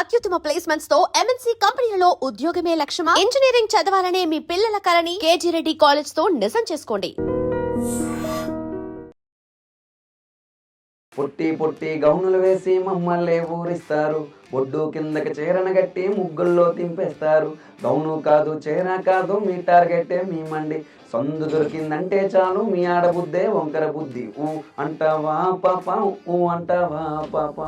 అత్యుత్తమ ప్లేస్మెంట్స్ తో ఎంఎన్సీ కంపెనీలలో ఉద్యోగమే లక్ష్యమా? ఇంజనీరింగ్ చదవాలనే మీ పిల్లల కలని కేజీ రెడ్డి కాలేజ్ తో నిజం చేసుకోండి. పొట్టి పొట్టి గౌనులు వేసి మమ్మల్ని ఊరిస్తారు, ఒడ్డు కిందకి చీరను గట్టి ముగ్గుల్లో తింపేస్తారు. గౌను కాదు చీర కాదు మీ టార్గెటే మీ మండి, సందు దొరికిందంటే చాలు మీ ఆడబుద్దే వంకర బుద్ధి. ఊ అంటావా పాప, ఊ అంటావా పాప.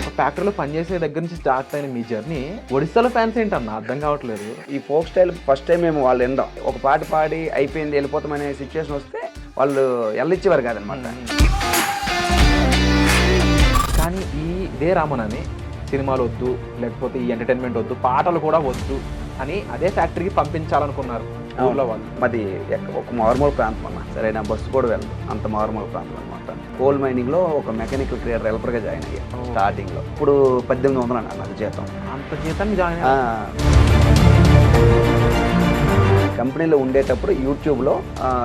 ఒక ఫ్యాక్టరీలో పనిచేసే దగ్గర నుంచి స్టార్ట్ అయిన మీ జర్నీ ఒడిస్సాలో ఫ్యాన్స్ ఏంటన్నా అర్థం కావట్లేదు. ఈ ఫోక్ స్టైల్ ఫస్ట్ టైం మేము వాళ్ళు వినడం, ఒక పాట పాడి అయిపోయింది వెళ్ళిపోతామనే సిచ్యువేషన్ వస్తే వాళ్ళు ఎల్లిచ్చేవారు కాదనమాట. కానీ ఇదే రామనని సినిమాలు వద్దు, లేకపోతే ఈ ఎంటర్టైన్మెంట్ వద్దు, పాటలు కూడా వద్దు అని అదే ఫ్యాక్టరీకి పంపించాలనుకున్నారు ఊళ్ళో వాళ్ళు. మాది ఒక మారుమూల ప్రాంతం అన్న, సరైన బస్సు కూడా వెళ్ళదు, అంత మారుమూల ప్రాంతం అనమాట. కోల్ మైనింగ్ లో ఒక మెకానికల్ క్రియేటర్ హెల్పర్గా జాయిన్ అయ్యాను స్టార్టింగ్ లో. ఇప్పుడు 1800 అన్న నాకు జీతం. అంత జీతాన్ని జాయిన్ కంపెనీలో ఉండేటప్పుడు యూట్యూబ్లో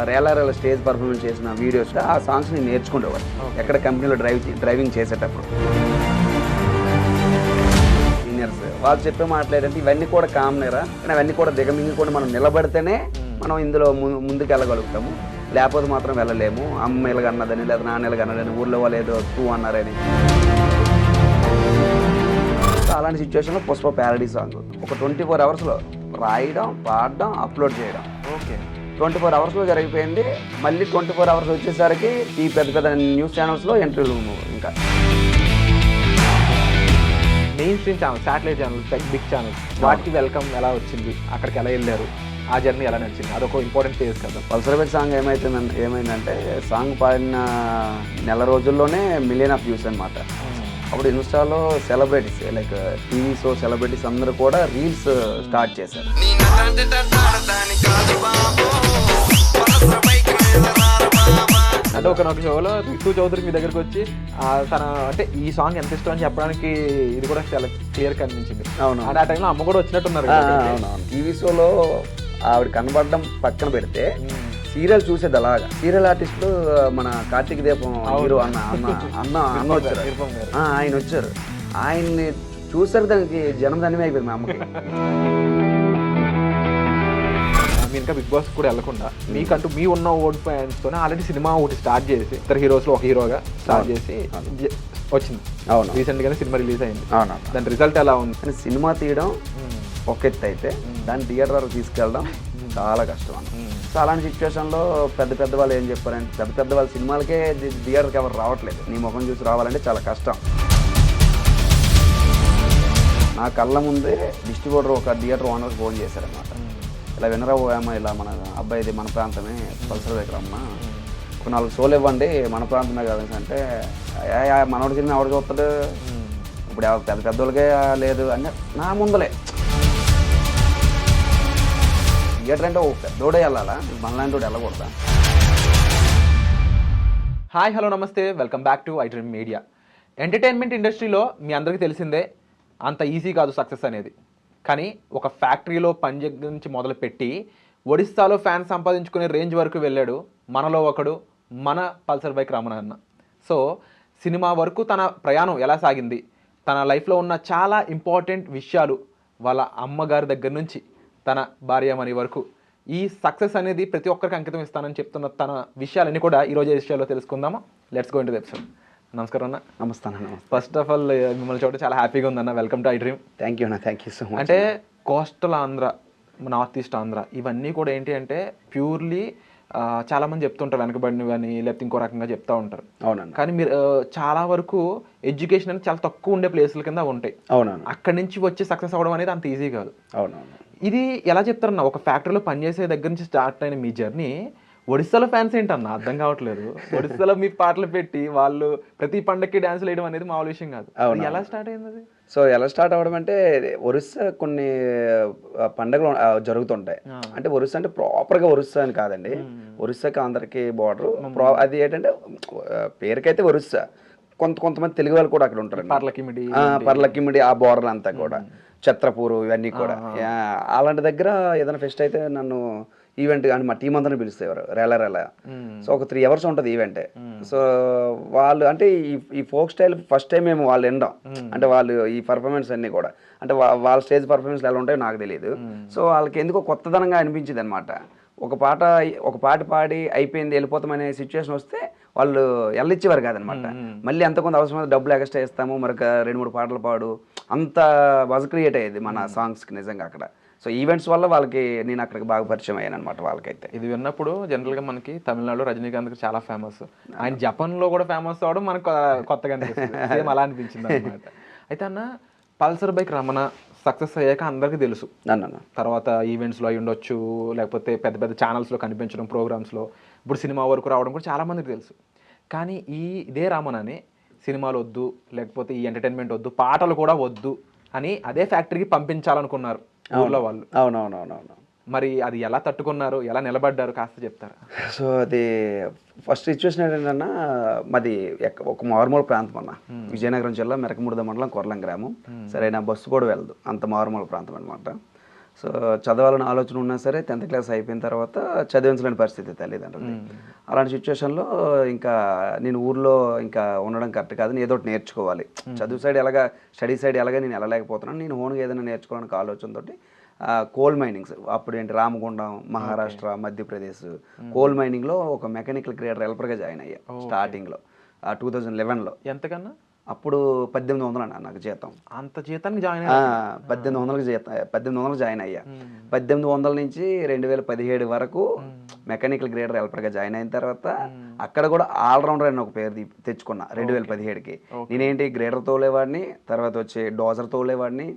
రేలారేల స్టేజ్ పర్ఫార్మెన్స్ చేసిన వీడియోస్ ఆ సాంగ్స్ నేను నేర్చుకుంటేవాడు ఎక్కడ కంపెనీలో డ్రైవింగ్ చేసేటప్పుడు. సీనియర్స్ వాళ్ళు చెప్పే మాట్లాడంటే ఇవన్నీ కూడా కామనేరా, కానీ అవన్నీ కూడా దిగమింగి కూడా మనం నిలబడితేనే మనం ఇందులో ముందుకు వెళ్ళగలుగుతాము, లేకపోతే మాత్రం వెళ్ళలేము. అమ్మ ఇలాగ అన్నదని లేదా నాన్న ఇలాగ అన్నదని ఊళ్ళో వాళ్ళు ఏదో టూ అన్నారని. అలాంటి సిచ్యువేషన్లో పుష్ప ప్యారడీ సాంగ్ ఒక 24 అవర్స్లో రాయడం, పాడడం, అప్లోడ్ చేయడం. ఓకే, 24 అవర్స్లో జరిగిపోయింది. మళ్ళీ 24 అవర్స్ వచ్చేసరికి ఈ పెద్ద పెద్ద న్యూస్ ఛానల్స్లో ఇంటర్వ్యూలు. ఇంకా mainstream channel, satellite channel, big channels, వాటికి వెల్కమ్ ఎలా వచ్చింది, అక్కడికి ఎలా వెళ్ళారు, ఆ జర్నీ ఎలా నడిచింది, అదొక ఇంపార్టెంట్ ఫేజ్ కదా. పల్సర్బెట్ సాంగ్ ఏమైందంటే సాంగ్ పాడిన నెల రోజుల్లోనే 1 million వ్యూస్ అనమాట. అప్పుడు ఇన్స్టాలో celebrities like TV show celebrities అందరూ కూడా రీల్స్ స్టార్ట్ చేశారు. అంటే ఒక షోలో రితు చౌదరి మీ దగ్గరికి వచ్చి తన అంటే ఈ సాంగ్ ఎంత ఇష్టం అని చెప్పడానికి ఇది కూడా చాలా క్లియర్ కనిపించింది. అవును, అంటే ఆ టైంలో అమ్మ కూడా వచ్చినట్టున్నారు. అవునవును, టీవీ షోలో ఆవిడ కనబడడం పక్కన పెడితే సీరియల్ చూసేది అలాగా. సీరియల్ ఆర్టిస్టులు మన కార్తీక దీపం హీరో అన్న వచ్చారు, ఆయన వచ్చారు. ఆయన్ని చూసారు, దానికి జనం ధన్యమే అయిపోయింది మా అమ్మకి. మీరు ఇంకా బిగ్ బాస్ కూడా వెళ్ళకుండా మీకంటూ మీ ఉన్న ఓల్డ్ ఫ్యాన్స్తోనే ఆల్రెడీ సినిమా ఒకటి స్టార్ట్ చేసి ఇద్దరు హీరోస్లో ఒక హీరోగా స్టార్ట్ చేసి వచ్చింది. అవును, రీసెంట్గానే సినిమా రిలీజ్ అయింది. అవును, దాని రిజల్ట్ ఎలా ఉంది? కానీ సినిమా తీయడం ఒక ఎత్తు అయితే దాన్ని థియేటర్ వరకు తీసుకెళ్ళడం చాలా కష్టం అన్న. సో అలాంటి సిచ్యువేషన్లో పెద్ద వాళ్ళు ఏం చెప్పారంటే, పెద్ద వాళ్ళ సినిమాలకే థియేటర్కి ఎవరు రావట్లేదు, నీ ముఖం చూసి రావాలంటే చాలా కష్టం. నా కళ్ళ ముందే డిస్ట్రిబ్యూటర్ ఒక థియేటర్ ఓనర్ ఫోన్ చేశారనమాట. ఇలా వినరా పోయామా, ఇలా మన అబ్బాయిది మన ప్రాంతమే, పల్సర్ దగ్గర అమ్మ ఒక 4 షోలు ఇవ్వండి, మన ప్రాంతమే కదా అంటే, మనోడి సినిమా ఎవరు చూస్తాడు ఇప్పుడు, పెద్దోళ్ళకే లేదు అంటే నా ముందలే. థియేటర్ అంటే ఒక పెద్దోడే వెళ్ళాలా, మనలాంటి వెళ్ళకూడదా? హాయ్, హలో, నమస్తే, welcome back to I dream media. Entertainment ఇండస్ట్రీలో మీ అందరికీ తెలిసిందే అంత ఈజీ కాదు సక్సెస్ అనేది. కానీ ఒక ఫ్యాక్టరీలో పని నుంచి మొదలుపెట్టి ఒడిస్సాలో ఫ్యాన్ సంపాదించుకునే రేంజ్ వరకు వెళ్ళాడు మనలో ఒకడు, మన Pulsar bike Ramana. So cinema వరకు తన ప్రయాణం ఎలా సాగింది, తన లైఫ్లో ఉన్న చాలా ఇంపార్టెంట్ విషయాలు, వాళ్ళ అమ్మగారి దగ్గర నుంచి తన భార్యమణి వరకు ఈ సక్సెస్ అనేది ప్రతి ఒక్కరికి అంకితం ఇస్తానని చెప్తున్న తన విషయాలన్నీ కూడా ఈరోజు ఈ విషయాల్లో తెలుసుకుందామా. Let's go into the episode. నమస్కారం అన్న. నమస్తే. ఫస్ట్ ఆఫ్ ఆల్ మిమ్మల్ని చూడటం చాలా హ్యాపీగా ఉందన్న. Welcome to iDream. Thank you so much. అంటే coastal Andhra, north east Andhra ఇవన్నీ కూడా ఏంటి అంటే ప్యూర్లీ చాలామంది చెప్తుంటారు వెనకబడినవి అని, లేకపోతే ఇంకో రకంగా చెప్తూ ఉంటారు. అవునండి. కానీ మీరు చాలా వరకు ఎడ్యుకేషన్ అనేది చాలా తక్కువ ఉండే ప్లేసుల కింద ఉంటాయి. అవునండి. అక్కడి నుంచి వచ్చి సక్సెస్ అవ్వడం అనేది అంత ఈజీ కాదు. అవునవును. ఇది ఎలా చెప్తారన్న, ఒక ఫ్యాక్టరీలో పనిచేసే దగ్గర నుంచి స్టార్ట్ అయిన మీ జర్నీ ఒడిస్సాలో ఫ్యాన్స్ ఏంటన్నా అర్థం కావట్లేదు. ఒడిస్సాలో మీ పాటలు పెట్టి వాళ్ళు ప్రతి పండక్కి డాన్సులు వేయడం అనేది మామూలు విషయం కాదు. ఎలా స్టార్ట్ అయింది అది? సో ఎలా స్టార్ట్ అవ్వడం అంటే, ఒరిస్సా కొన్ని పండుగలు జరుగుతుంటాయి. అంటే ఒరిస్సా అంటే ప్రాపర్గా ఒరిస్సా అని కాదండి, ఒరిస్సాకి ఆంధ్రకి బార్డర్. అది ఏంటంటే పేరుకైతే ఒరిస్సా, కొంతమంది తెలుగు వాళ్ళు కూడా అక్కడ ఉంటారు. పర్లకిమిడి ఆ బార్డర్ అంతా కూడా, ఛత్రపూరు ఇవన్నీ కూడా. అలాంటి దగ్గర ఏదైనా ఫెస్ట్ అయితే నన్ను ఈవెంట్ కానీ మా టీం అందరిని పిలుస్తారు రేలా. సో ఒక 3 hours ఉంటుంది ఈవెంటే. సో వాళ్ళు అంటే ఈ ఫోక్ స్టైల్ ఫస్ట్ టైం మేము వాళ్ళు వినడం, అంటే వాళ్ళు ఈ పర్ఫార్మెన్స్ అన్నీ కూడా అంటే వాళ్ళ స్టేజ్ పర్ఫార్మెన్స్ ఎలా ఉంటాయో నాకు తెలియదు. సో వాళ్ళకి ఎందుకో కొత్తదనంగా అనిపించింది అనమాట. ఒక పాట పాడి అయిపోయింది వెళ్ళిపోతామనే సిచ్యువేషన్ వస్తే వాళ్ళు వెళ్ళిచ్చేవారు కాదనమాట. మళ్ళీ అంత కొంత అవసరమైతే డబ్బులు ఎక్స్ట్రా ఇస్తాము, మరొక 2-3 పాటలు పాడు, అంత బజ్ క్రియేట్ అయ్యేది మన సాంగ్స్కి నిజంగా అక్కడ. సో ఈవెంట్స్ వల్ల వాళ్ళకి నేను అక్కడికి బాగా పరిచయం అయ్యాను అనమాట వాళ్ళకైతే. ఇది విన్నప్పుడు జనరల్గా మనకి తమిళనాడులో రజనీకాంత్ చాలా ఫేమస్, ఆయన జపాన్లో కూడా ఫేమస్ అవడం మనకు కొత్తగా అనిపిస్తుంది. సేమ్ అలా అనిపించింది అనమాట. అయితే అన్న పల్సర్ బైక్ రమణ సక్సెస్ అయ్యాక అందరికీ తెలుసు, తర్వాత ఈవెంట్స్లో అయి ఉండొచ్చు, లేకపోతే పెద్ద పెద్ద ఛానల్స్లో కనిపించడం, ప్రోగ్రామ్స్లో, ఇప్పుడు సినిమా వరకు రావడం కూడా చాలామందికి తెలుసు. కానీ ఇదే రమణని సినిమాలు వద్దు, లేకపోతే ఈ ఎంటర్టైన్మెంట్ వద్దు, పాటలు కూడా వద్దు అని అదే ఫ్యాక్టరీకి పంపించాలనుకున్నారు ఊర్లో వాళ్ళు. అవునవునవునవును. మరి అది ఎలా తట్టుకున్నారు, ఎలా నిలబడ్డారు కాస్త చెప్తారా? సో అది ఫస్ట్ సిచ్యువేషన్ ఏంటంటే మాది ఒక మారుమూల ప్రాంతం అన్న, విజయనగరం జిల్లా మెరకముడిద మండలం కొర్లం గ్రామం. సరైన బస్సు కూడా వెళ్ళదు, అంత మారుమూల ప్రాంతం అనమాట. సో చదవాలని ఆలోచన ఉన్నా సరే 10th class అయిపోయిన తర్వాత చదివించలేని పరిస్థితి తల్లిదండ్రులు. అలాంటి సిచ్యువేషన్లో ఇంకా నేను ఊర్లో ఇంకా ఉండడం కరెక్ట్ కాదు, ఏదో ఒకటి నేర్చుకోవాలి. చదువు సైడ్ ఎలాగా, స్టడీ సైడ్ ఎలాగా నేను వెళ్ళలేకపోతున్నాను, నేను ఓన్గా ఏదైనా నేర్చుకోవడానికి ఆలోచనతోటి కోల్ మైనింగ్స్ అప్పుడు ఏంటి రామగుండం, మహారాష్ట్ర, మధ్యప్రదేశ్ కోల్ మైనింగ్లో ఒక మెకానికల్ గ్రేడర్ హెల్పర్గా జాయిన్ అయ్యా స్టార్టింగ్లో 2011లో. ఎంతకన్నా? అప్పుడు 1800 అన్న నాకు జీతం. అంత జీతానికి జాయిన్ 1800 జాయిన్ అయ్యా. 1800 నుంచి 2017 వరకు మెకానికల్ గ్రేడర్ హెల్పర్గా జాయిన్ అయిన తర్వాత అక్కడ కూడా ఆల్రౌండర్ అని ఒక పేరు తెచ్చుకున్నా 2017కి. నేనేంటి గ్రేడర్ తోలేవాడిని, తర్వాత వచ్చి డోజర్ తోలేవాడిని,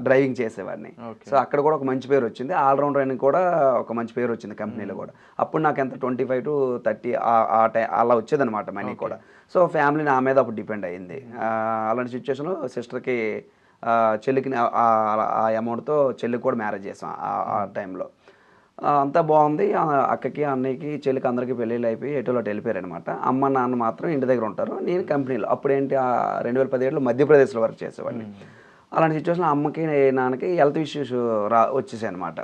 డ్రైవింగ్ చేసేవాడిని. సో అక్కడ కూడా ఒక మంచి పేరు వచ్చింది, ఆల్రౌండర్ అని కూడా ఒక మంచి పేరు వచ్చింది కంపెనీలో కూడా. అప్పుడు నాకు ఎంత 25 to 30 అలా వచ్చేదనమాట మనీ కూడా. సో ఫ్యామిలీ నా మీద అప్పుడు డిపెండ్ అయ్యింది. అలాంటి సిచ్యువేషన్లో సిస్టర్కి చెల్లికి ఆ అమౌంట్తో చెల్లికి కూడా మ్యారేజ్ చేసాం ఆ టైంలో. అంతా బాగుంది. అక్కకి, అన్నయ్యకి, చెల్లికి అందరికీ పెళ్ళిళ్ళు అయిపోయి ఎటులో వెళ్ళిపోయారు అనమాట. అమ్మ నాన్న మాత్రం ఇంటి దగ్గర ఉంటారు, నేను కంపెనీలో. అప్పుడేంటి 2017లో మధ్యప్రదేశ్లో వర్క్ చేసేవాడిని. అలాంటి సిచ్యువేషన్లో అమ్మకి నాన్నకి హెల్త్ ఇష్యూస్ వచ్చేసాయి అనమాట.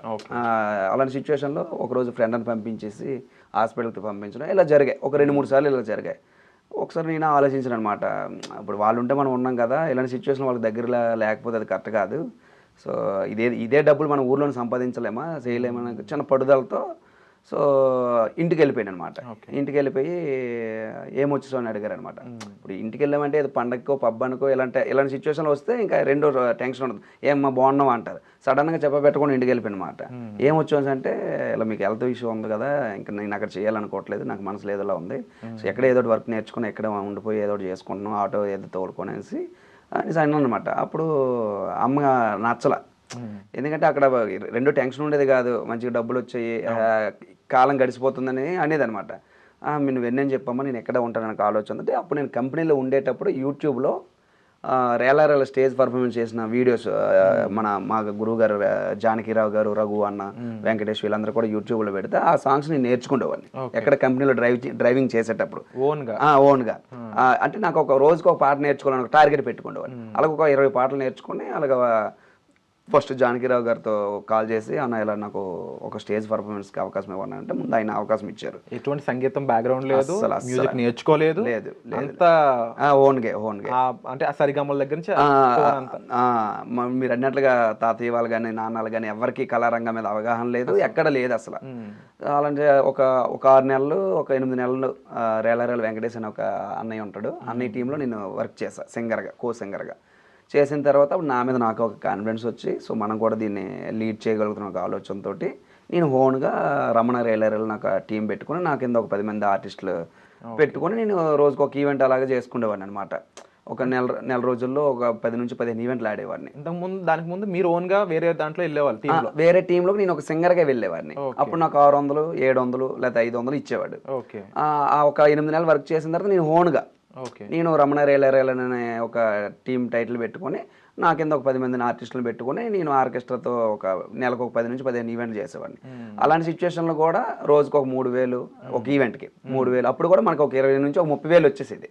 అలాంటి సిచ్యువేషన్లో ఒకరోజు ఫ్రెండ్ని పంపించేసి హాస్పిటల్కి పంపించడం ఇలా జరిగాయి. ఒక 2-3 సార్లు ఇలా జరిగాయి. ఒకసారి నేను ఆలోచించాను అనమాట, ఇప్పుడు వాళ్ళు ఉంటే మనం ఉన్నాం కదా, ఇలాంటి సిచ్యువేషన్ వాళ్ళకి దగ్గర లేకపోతే అది కరెక్ట్ కాదు. సో ఇదే డబ్బులు మన ఊర్లోనే సంపాదించలేమా, చేయలేమా, చిన్న పట్టుదలతో సో ఇంటికి వెళ్ళిపోయాను అనమాట. ఇంటికి వెళ్ళిపోయి ఏమొచ్చేసో అని అడిగారు అనమాట. ఇప్పుడు ఇంటికి వెళ్ళామంటే ఏదో పండగకో పబ్బానికో ఇలాంటి సిచ్యువేషన్లో వస్తే ఇంకా రెండో టెన్షన్ ఉండదు, ఏమ్మా బాగున్నావా అంటారు. సడన్గా చెప్పబెట్టకుండా ఇంటికి వెళ్ళిపోయాను అనమాట. ఏమొచ్చాను అంటే ఇలా మీకు హెల్త్ ఇష్యూ ఉంది కదా, ఇంకా నేను అక్కడ చేయాలనుకోవట్లేదు, నాకు మనసులో ఏదోలా ఉంది, సో ఎక్కడ ఏదో వర్క్ నేర్చుకుని ఎక్కడ ఉండిపోయి ఏదో చేసుకుంటున్నాం, ఆటో ఏదో తోలుకొనేసి అని అన్నాను అనమాట. అప్పుడు అమ్మ నచ్చల, ఎందుకంటే అక్కడ రెండో టెన్షన్ ఉండేది కాదు, మంచిగా డబ్బులు వచ్చాయి, కాలం గడిచిపోతుందని అనేది అనమాట. నువ్వు ఎన్నేం చెప్పమ్మా, నేను ఎక్కడ ఉంటాను నాకు ఆలోచన అంటే. అప్పుడు నేను కంపెనీలో ఉండేటప్పుడు యూట్యూబ్లో రేలా స్టేజ్ పర్ఫార్మెన్స్ చేసిన వీడియోస్ మా గురువు గారు జానకిరావు గారు, రఘు అన్న, వెంకటేష్ వీళ్ళందరూ కూడా యూట్యూబ్లో పెడితే ఆ సాంగ్స్ నేను నేర్చుకునేవాడిని ఎక్కడ కంపెనీలో డ్రైవింగ్ చేసేటప్పుడు ఓన్గా. అంటే నాకు ఒక రోజుకి ఒక పాట నేర్చుకోవాలని ఒక టార్గెట్ పెట్టుకునేవాడిని. అలాగే ఒక 20 పాటలు నేర్చుకుని అలాగే ఫస్ట్ జానకిరావు గారితో కాల్ చేసి అన్న ఇలా నాకు ఒక స్టేజ్ పర్ఫార్మెన్స్కి అవకాశం ఇవ్వండి అంటే ముందు ఆయన అవకాశం ఇచ్చారు. ఎటువంటి సంగీతం బ్యాక్గ్రౌండ్ లేదు, మ్యూజిక్ నేర్చుకోలేదు, లేదు ఓన్గా అంటే ఆ సరిగమల దగ్గర నుంచి మీరు అన్నట్లుగా తాతయ్య వాళ్ళు కానీ నాన్నలు కానీ ఎవరికి కళారంగం మీద అవగాహన లేదు, ఎక్కడ లేదు అసలు. అలాంటి ఒక 6 నెలలు ఒక 8 నెలలు రేలా వెంకటేష్ అని ఒక అన్నయ్య ఉంటాడు, అన్నయ్య టీంలో నేను వర్క్ చేశాను సింగర్గా, సింగర్గా. చేసిన తర్వాత అప్పుడు నా మీద నాకు ఒక కాన్ఫిడెన్స్ వచ్చి సో మనం కూడా దీన్ని లీడ్ చేయగలుగుతున్న ఒక ఆలోచనతో నేను ఓన్గా రమణ రేలా నాకు టీం పెట్టుకుని నా కింద ఒక 10 మంది ఆర్టిస్టులు పెట్టుకొని నేను రోజుకు ఒక ఈవెంట్ అలాగే చేసుకునేవాడిని అనమాట. ఒక నెల రోజుల్లో ఒక 10 నుంచి 15 ఈవెంట్లు ఆడేవాడిని. దానికి ముందు మీరు ఓన్గా వేరే దాంట్లో వెళ్ళేవాళ్ళు, వేరే టీంలోకి నేను ఒక సింగర్గా వెళ్ళేవాడిని. అప్పుడు నాకు 600, 700 లేదా 500 ఇచ్చేవాడు. ఒక 8 నెలలు వర్క్ చేసిన తర్వాత నేను ఓన్గా నేను రమణ రేలా అనే ఒక టీం టైటిల్ పెట్టుకొని నా కింద ఒక 10 మందిని ఆర్టిస్టులను పెట్టుకొని నేను ఆర్కెస్ట్రాతో ఒక నెలకు ఒక 10 నుంచి 15 ఈవెంట్లు చేసేవాడిని. అలాంటి సిచ్యువేషన్లో కూడా రోజుకు ఒక 3,000 ఒక ఈవెంట్కి 3,000. అప్పుడు కూడా మనకు ఒక 20 నుంచి ఒక 30,000 వచ్చేసేది.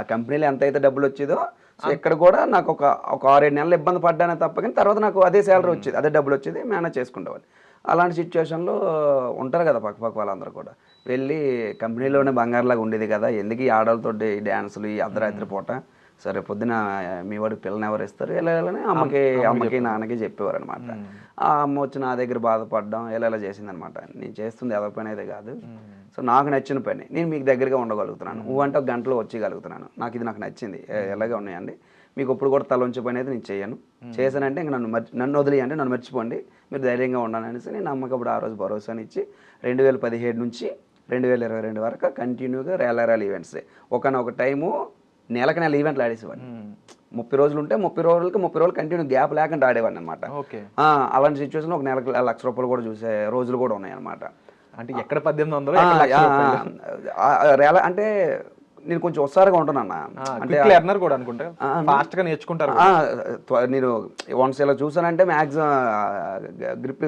ఆ కంపెనీలో ఎంత అయితే డబ్బులు వచ్చేదో సో ఇక్కడ కూడా నాకు ఒక 6-7 నెలలు ఇబ్బంది పడ్డానే తప్ప కానీ తర్వాత నాకు అదే శాలరీ వచ్చేది, అదే డబ్బులు వచ్చేది, మేనేజ్ చేసుకుంటామని. అలాంటి సిచ్యువేషన్లో ఉంటారు కదా పక్క వాళ్ళందరూ కూడా వెళ్ళి కంపెనీలోనే బంగారులాగా ఉండేది కదా, ఎందుకు ఈ ఆడవాళ్ళతోటి ఈ డ్యాన్సులు ఈ అర్ధరాత్రి పూట, సరే పొద్దున మీ వాడికి పిల్లని ఎవరు ఇస్తారు వెళ్ళాలని అమ్మకి నాన్నకి చెప్పేవారు అనమాట. ఆ అమ్మ వచ్చి నా దగ్గర బాధపడడం ఇలా చేసింది అనమాట. నేను చేస్తుంది ఎవరి పని అయితే కాదు, సో నాకు నచ్చిన పని నేను మీకు దగ్గరగా ఉండగలుగుతున్నాను, అంటే ఒక గంటలో వచ్చేయగలుగుతున్నాను, నాకు నచ్చింది ఎలాగే ఉన్నాయండి, మీకు ఇప్పుడు కూడా తల ఉంచే పని అయితే నేను చేయను, చేశానంటే ఇంక నన్ను వదిలేయండి, నన్ను మర్చిపోండి, మీరు ధైర్యంగా ఉండాలి అనేసి నేను అమ్మకప్పుడు ఆ రోజు భరోసాని ఇచ్చి 2017 నుంచి 2022 వరకు కంటిన్యూగా ర్యాలీ ఈవెంట్స్. ఒకనొక టైము నెల ఈవెంట్లు ఆడేసేవాడిని. 30 రోజులు ఉంటే 30 రోజులు కంటిన్యూ గ్యాప్ లేకుండా ఆడేవాడిని అనమాట. అలాంటి సిచ్యువేషన్ ఒక నెలకు ₹1,00,000 కూడా చూసే రోజులు కూడా ఉన్నాయి అనమాట. అంటే ఎక్కడ 1800 అంటే నేను కొంచెం ఉత్సాహంగా ఉంటున్నా అంటే కూడా అనుకుంటా ఫాస్ట్ గా నేర్చుకుంటారు. నేను వన్స్ ఇలా చూసానంటే మ్యాక్సిమం గ్రిప్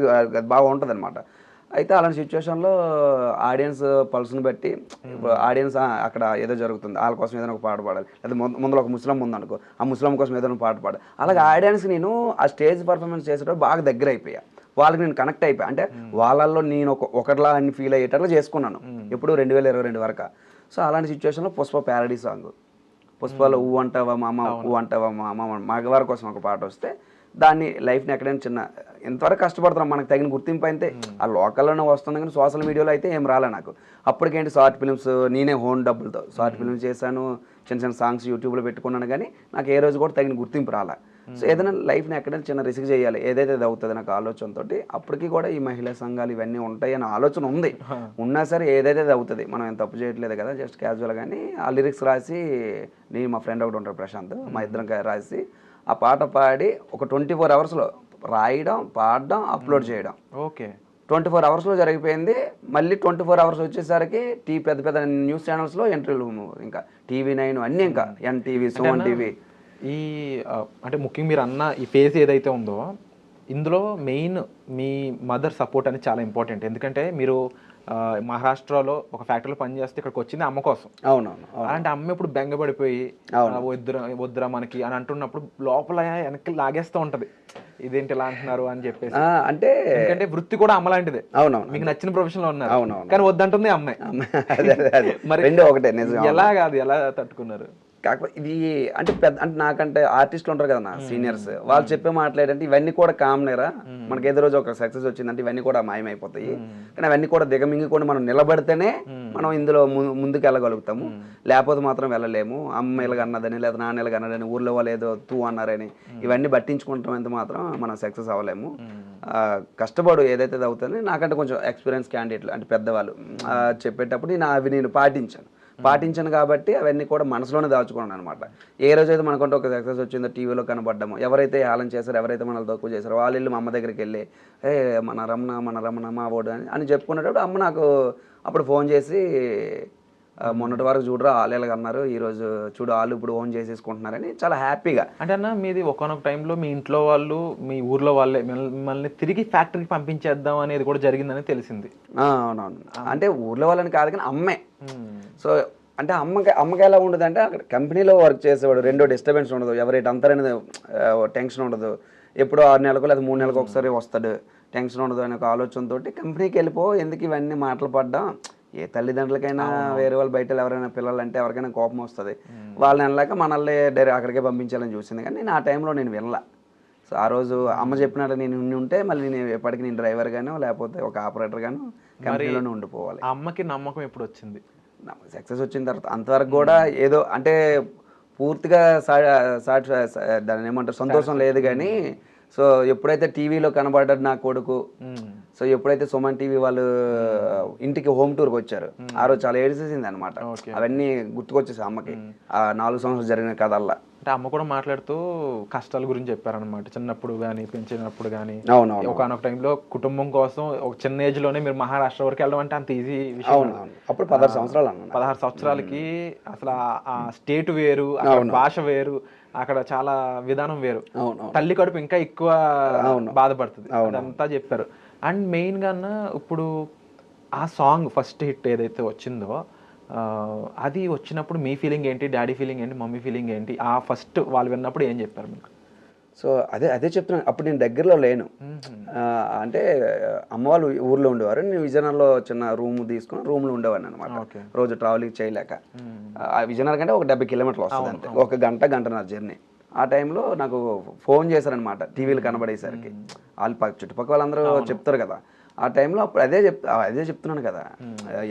బాగా ఉంటుంది అనమాట. అయితే అలాంటి సిచ్యువేషన్లో ఆడియన్స్ పల్స్ని బట్టి ఆడియన్స్ అక్కడ ఏదో జరుగుతుంది వాళ్ళ కోసం ఏదైనా ఒక పాట పాడాలి, లేదా ముందులో ఒక ముస్లిం ఉందనుకో ఆ ముస్లిం కోసం ఏదైనా పాట పాడాలి. అలాగే ఆడియన్స్ నేను ఆ స్టేజ్ పర్ఫార్మెన్స్ చేసేటప్పుడు బాగా దగ్గర అయిపోయా, వాళ్ళకి నేను కనెక్ట్ అయిపోయా. అంటే వాళ్ళల్లో నేను ఒకటిలా అని ఫీల్ అయ్యేటట్లు చేసుకున్నాను ఎప్పుడు 2022 వరకు. సో అలాంటి సిచ్యువేషన్లో పుష్ప ప్యారడీ సాంగ్, పుష్పలో ఊ అంటావా మామ మగవారి కోసం ఒక పాట వస్తే దాన్ని లైఫ్ని ఎక్కడైనా చిన్న ఎంతవరకు కష్టపడుతున్నాం, మనకు తగిన గుర్తింపు అయితే ఆ లోకల్లోనే వస్తుంది కానీ సోషల్ మీడియాలో అయితే ఏం రాలే నాకు. అప్పటికేంటి షార్ట్ ఫిల్మ్స్ నేనే ఓన్ డబ్బులతో షార్ట్ ఫిల్మ్స్ చేశాను, చిన్న సాంగ్స్ యూట్యూబ్లో పెట్టుకున్నాను, కానీ నాకు ఏ రోజు కూడా తగిన గుర్తింపు రాలే. సో ఏదైనా లైఫ్ని ఎక్కడైనా చిన్న రిస్క్ చేయాలి ఏదైతే అది అవుతుంది నాకు ఆలోచనతో, అప్పటికి కూడా ఈ మహిళా సంఘాలు ఇవన్నీ ఉంటాయి అనే ఆలోచన ఉంది, ఉన్నా సరే ఏదైతే అది అవుతుంది, మనం ఏం తప్పు చేయట్లేదు కదా, జస్ట్ క్యాజువల్. కానీ ఆ లిరిక్స్ రాసి నేను మా ఫ్రెండ్ ఒకటి ఉంటాడు ప్రశాంత్, మా ఇద్దరం రాసి ఆ పాట పాడి ఒక 24 అవర్స్లో రాయడం, పాడడం, అప్లోడ్ చేయడం. ఓకే, 24 అవర్స్లో జరిగిపోయింది. మళ్ళీ 24 అవర్స్ వచ్చేసరికి పెద్ద న్యూస్ ఛానల్స్లో ఇంటర్వ్యూలు, ఇంకా TV9 అన్నీ, ఇంకా NTV, సుమన్ టీవీ. ఈ అంటే ముఖ్యంగా మీరు అన్న ఈ ఫేజ్ ఏదైతే ఉందో ఇందులో మెయిన్ మీ మదర్ సపోర్ట్ అనేది చాలా ఇంపార్టెంట్. ఎందుకంటే మీరు మహారాష్ట్రలో ఒక ఫ్యాక్టరీలో పనిచేస్తే ఇక్కడికి వచ్చింది అమ్మ కోసం. అవునవును. అలాంటి అమ్మ ఇప్పుడు బెంగపడిపోయి వద్దురా మనకి అని అంటున్నప్పుడు లోపల వెనక్కి లాగేస్తూ ఉంటది, ఇదేంటి ఇలా అంటున్నారు అని చెప్పేసి. అంటే ఎందుకంటే వృత్తి కూడా అమ్మ లాంటిదే. అవునవును, మీకు నచ్చిన ప్రొఫెషన్ లో ఉన్నారు. అవునవును, కానీ వద్దంటుంది అమ్మాయి. మరి ఒకటే నిజం. ఎలా కాదు, ఎలా తట్టుకున్నారు? కాకపోతే ఇది అంటే అంటే నాకంటే ఆర్టిస్టులు ఉంటారు కదా సీనియర్స్, వాళ్ళు చెప్పే మాట్లాడంటే ఇవన్నీ కూడా కామనేరా, మనకి ఏదో రోజు ఒక సక్సెస్ వచ్చిందంటే ఇవన్నీ కూడా మాయమైపోతాయి, కానీ అవన్నీ కూడా దిగమింగి మనం నిలబడితేనే మనం ఇందులో ముందుకు వెళ్ళగలుగుతాము, లేకపోతే మాత్రం వెళ్ళలేము. అమ్మ ఇలాగ అన్నదని లేదా నాన్న ఇలాగ అన్నదని ఊర్లో వాళ్ళు ఏదో తూ అన్నారని ఇవన్నీ పట్టించుకుంటాం ఎంత మాత్రం మనం సక్సెస్ అవ్వలేము. కష్టపడు ఏదైతే అవుతుందని నాకంటే కొంచెం ఎక్స్పీరియన్స్ క్యాండిడేట్లు అంటే పెద్దవాళ్ళు చెప్పేటప్పుడు నేను పాటించాను కాబట్టి అవన్నీ కూడా మనసులోనే దాచుకున్నాను అనమాట. ఏ రోజైతే మనకంటే ఒక సక్సెస్ వచ్చిందో టీవీలో కనబడ్డాము, ఎవరైతే ఆలం చేశారో ఎవరైతే మనల్ని తక్కువ చేశారో వాళ్ళు వెళ్ళి మా అమ్మ దగ్గరికి వెళ్ళి మన రమణ మా ఓడు అని చెప్పుకునేటప్పుడు అమ్మ నాకు అప్పుడు ఫోన్ చేసి మొన్నటి వరకు చూడరా వాళ్ళు ఎలాగ అన్నారు, ఈరోజు చూడు వాళ్ళు ఇప్పుడు ఓన్ చేసేసుకుంటున్నారని చాలా హ్యాపీగా. అంటే అన్న మీది ఒకనొక టైంలో మీ ఇంట్లో వాళ్ళు మీ ఊర్లో వాళ్ళే మిమ్మల్ని తిరిగి ఫ్యాక్టరీకి పంపించేద్దాం అనేది కూడా జరిగిందని తెలిసింది. అవునవును, అంటే ఊర్లో వాళ్ళని కాదు కానీ అమ్మే. సో అంటే అమ్మకి ఎలా ఉండదు అంటే అక్కడ కంపెనీలో వర్క్ చేసేవాడు, రెండో డిస్టర్బెన్స్ ఉండదు, ఎవరైతే అంతరనేది టెన్షన్ ఉండదు, ఎప్పుడో 6 నెలలకు లేదా 3 నెలలకు ఒకసారి వస్తాడు, టెన్షన్ ఉండదు అనే ఒక ఆలోచనతో కంపెనీకి వెళ్ళిపో, ఎందుకు ఇవన్నీ మాటలు పడ్డం, ఏ తల్లిదండ్రులకైనా వేరే వాళ్ళు బయట ఎవరైనా పిల్లలు అంటే ఎవరికైనా కోపం వస్తుంది, వాళ్ళని వెళ్ళాక మనల్ని డైరెక్ట్ అక్కడికే పంపించాలని చూసింది. కానీ నేను ఆ టైంలో నేను వెళ్ళా. సో ఆ రోజు అమ్మ చెప్పినట్టు నేను ఉంటే మళ్ళీ నేను ఎప్పటికీ నేను డ్రైవర్ గానో లేకపోతే ఒక ఆపరేటర్ గానో కంపెనీలోనే ఉండిపోవాలి. అమ్మకి నమ్మకం ఎప్పుడు వచ్చింది? సక్సెస్ వచ్చిన తర్వాత అంతవరకు కూడా ఏదో అంటే పూర్తిగా దాన్ని ఏమంటారు సంతోషం లేదు, కానీ సో ఎప్పుడైతే టీవీలో కనబడ్డాడు నా కొడుకు, సో ఎప్పుడైతే సుమన్ టీవీ వాళ్ళు ఇంటికి హోమ్ టూర్కి వచ్చారు ఆ రోజు చాలా ఏడ్చేసింది అనమాట. అవన్నీ గుర్తుకొచ్చేసి అమ్మకి ఆ 4 సంవత్సరాలు జరిగిన కథల్లా. అంటే అమ్మ కూడా మాట్లాడుతూ కష్టాల గురించి చెప్పారనమాట, చిన్నప్పుడు కానీ పెంచినప్పుడు కానీ. ఒకనొక టైంలో కుటుంబం కోసం ఒక చిన్న ఏజ్ లోనే మీరు మహారాష్ట్ర వరకు వెళ్ళడం అంటే అంత ఈజీ విషయం. అప్పుడు 16 సంవత్సరాలు 16 సంవత్సరాలకి అసలు ఆ స్టేట్ వేరు, భాష వేరు, అక్కడ చాలా విధానం వేరు, తల్లి కడుపు ఇంకా ఎక్కువ బాధపడుతుంది, అదంతా చెప్పారు. అండ్ మెయిన్ గా ఇప్పుడు ఆ సాంగ్ ఫస్ట్ హిట్ ఏదైతే వచ్చిందో అది వచ్చినప్పుడు మీ ఫీలింగ్ ఏంటి, డాడీ ఫీలింగ్ ఏంటి, మమ్మీ ఫీలింగ్ ఏంటి? ఆ ఫస్ట్ వాళ్ళు విన్నప్పుడు ఏం చెప్పారు మీకు? సో అదే చెప్తున్నాను. అప్పుడు నేను దగ్గరలో లేను. అంటే అమ్మ వాళ్ళు ఊర్లో ఉండేవారు, నేను విజయనగరంలో చిన్న రూమ్ తీసుకుని రూమ్లో ఉండేవాడిని అనమాట. రోజు ట్రావెలింగ్ చేయలేక. విజయనగరం కంటే ఒక 70 కిలోమీటర్లు వస్తుంది అంతే, ఒక గంటన్నర జర్నీ. ఆ టైంలో నాకు ఫోన్ చేశారనమాట టీవీలు కనబడేసరికి. వాళ్ళు చుట్టుపక్కల వాళ్ళందరూ చెప్తారు కదా ఆ టైంలో. అప్పుడు అదే చెప్తున్నాను కదా,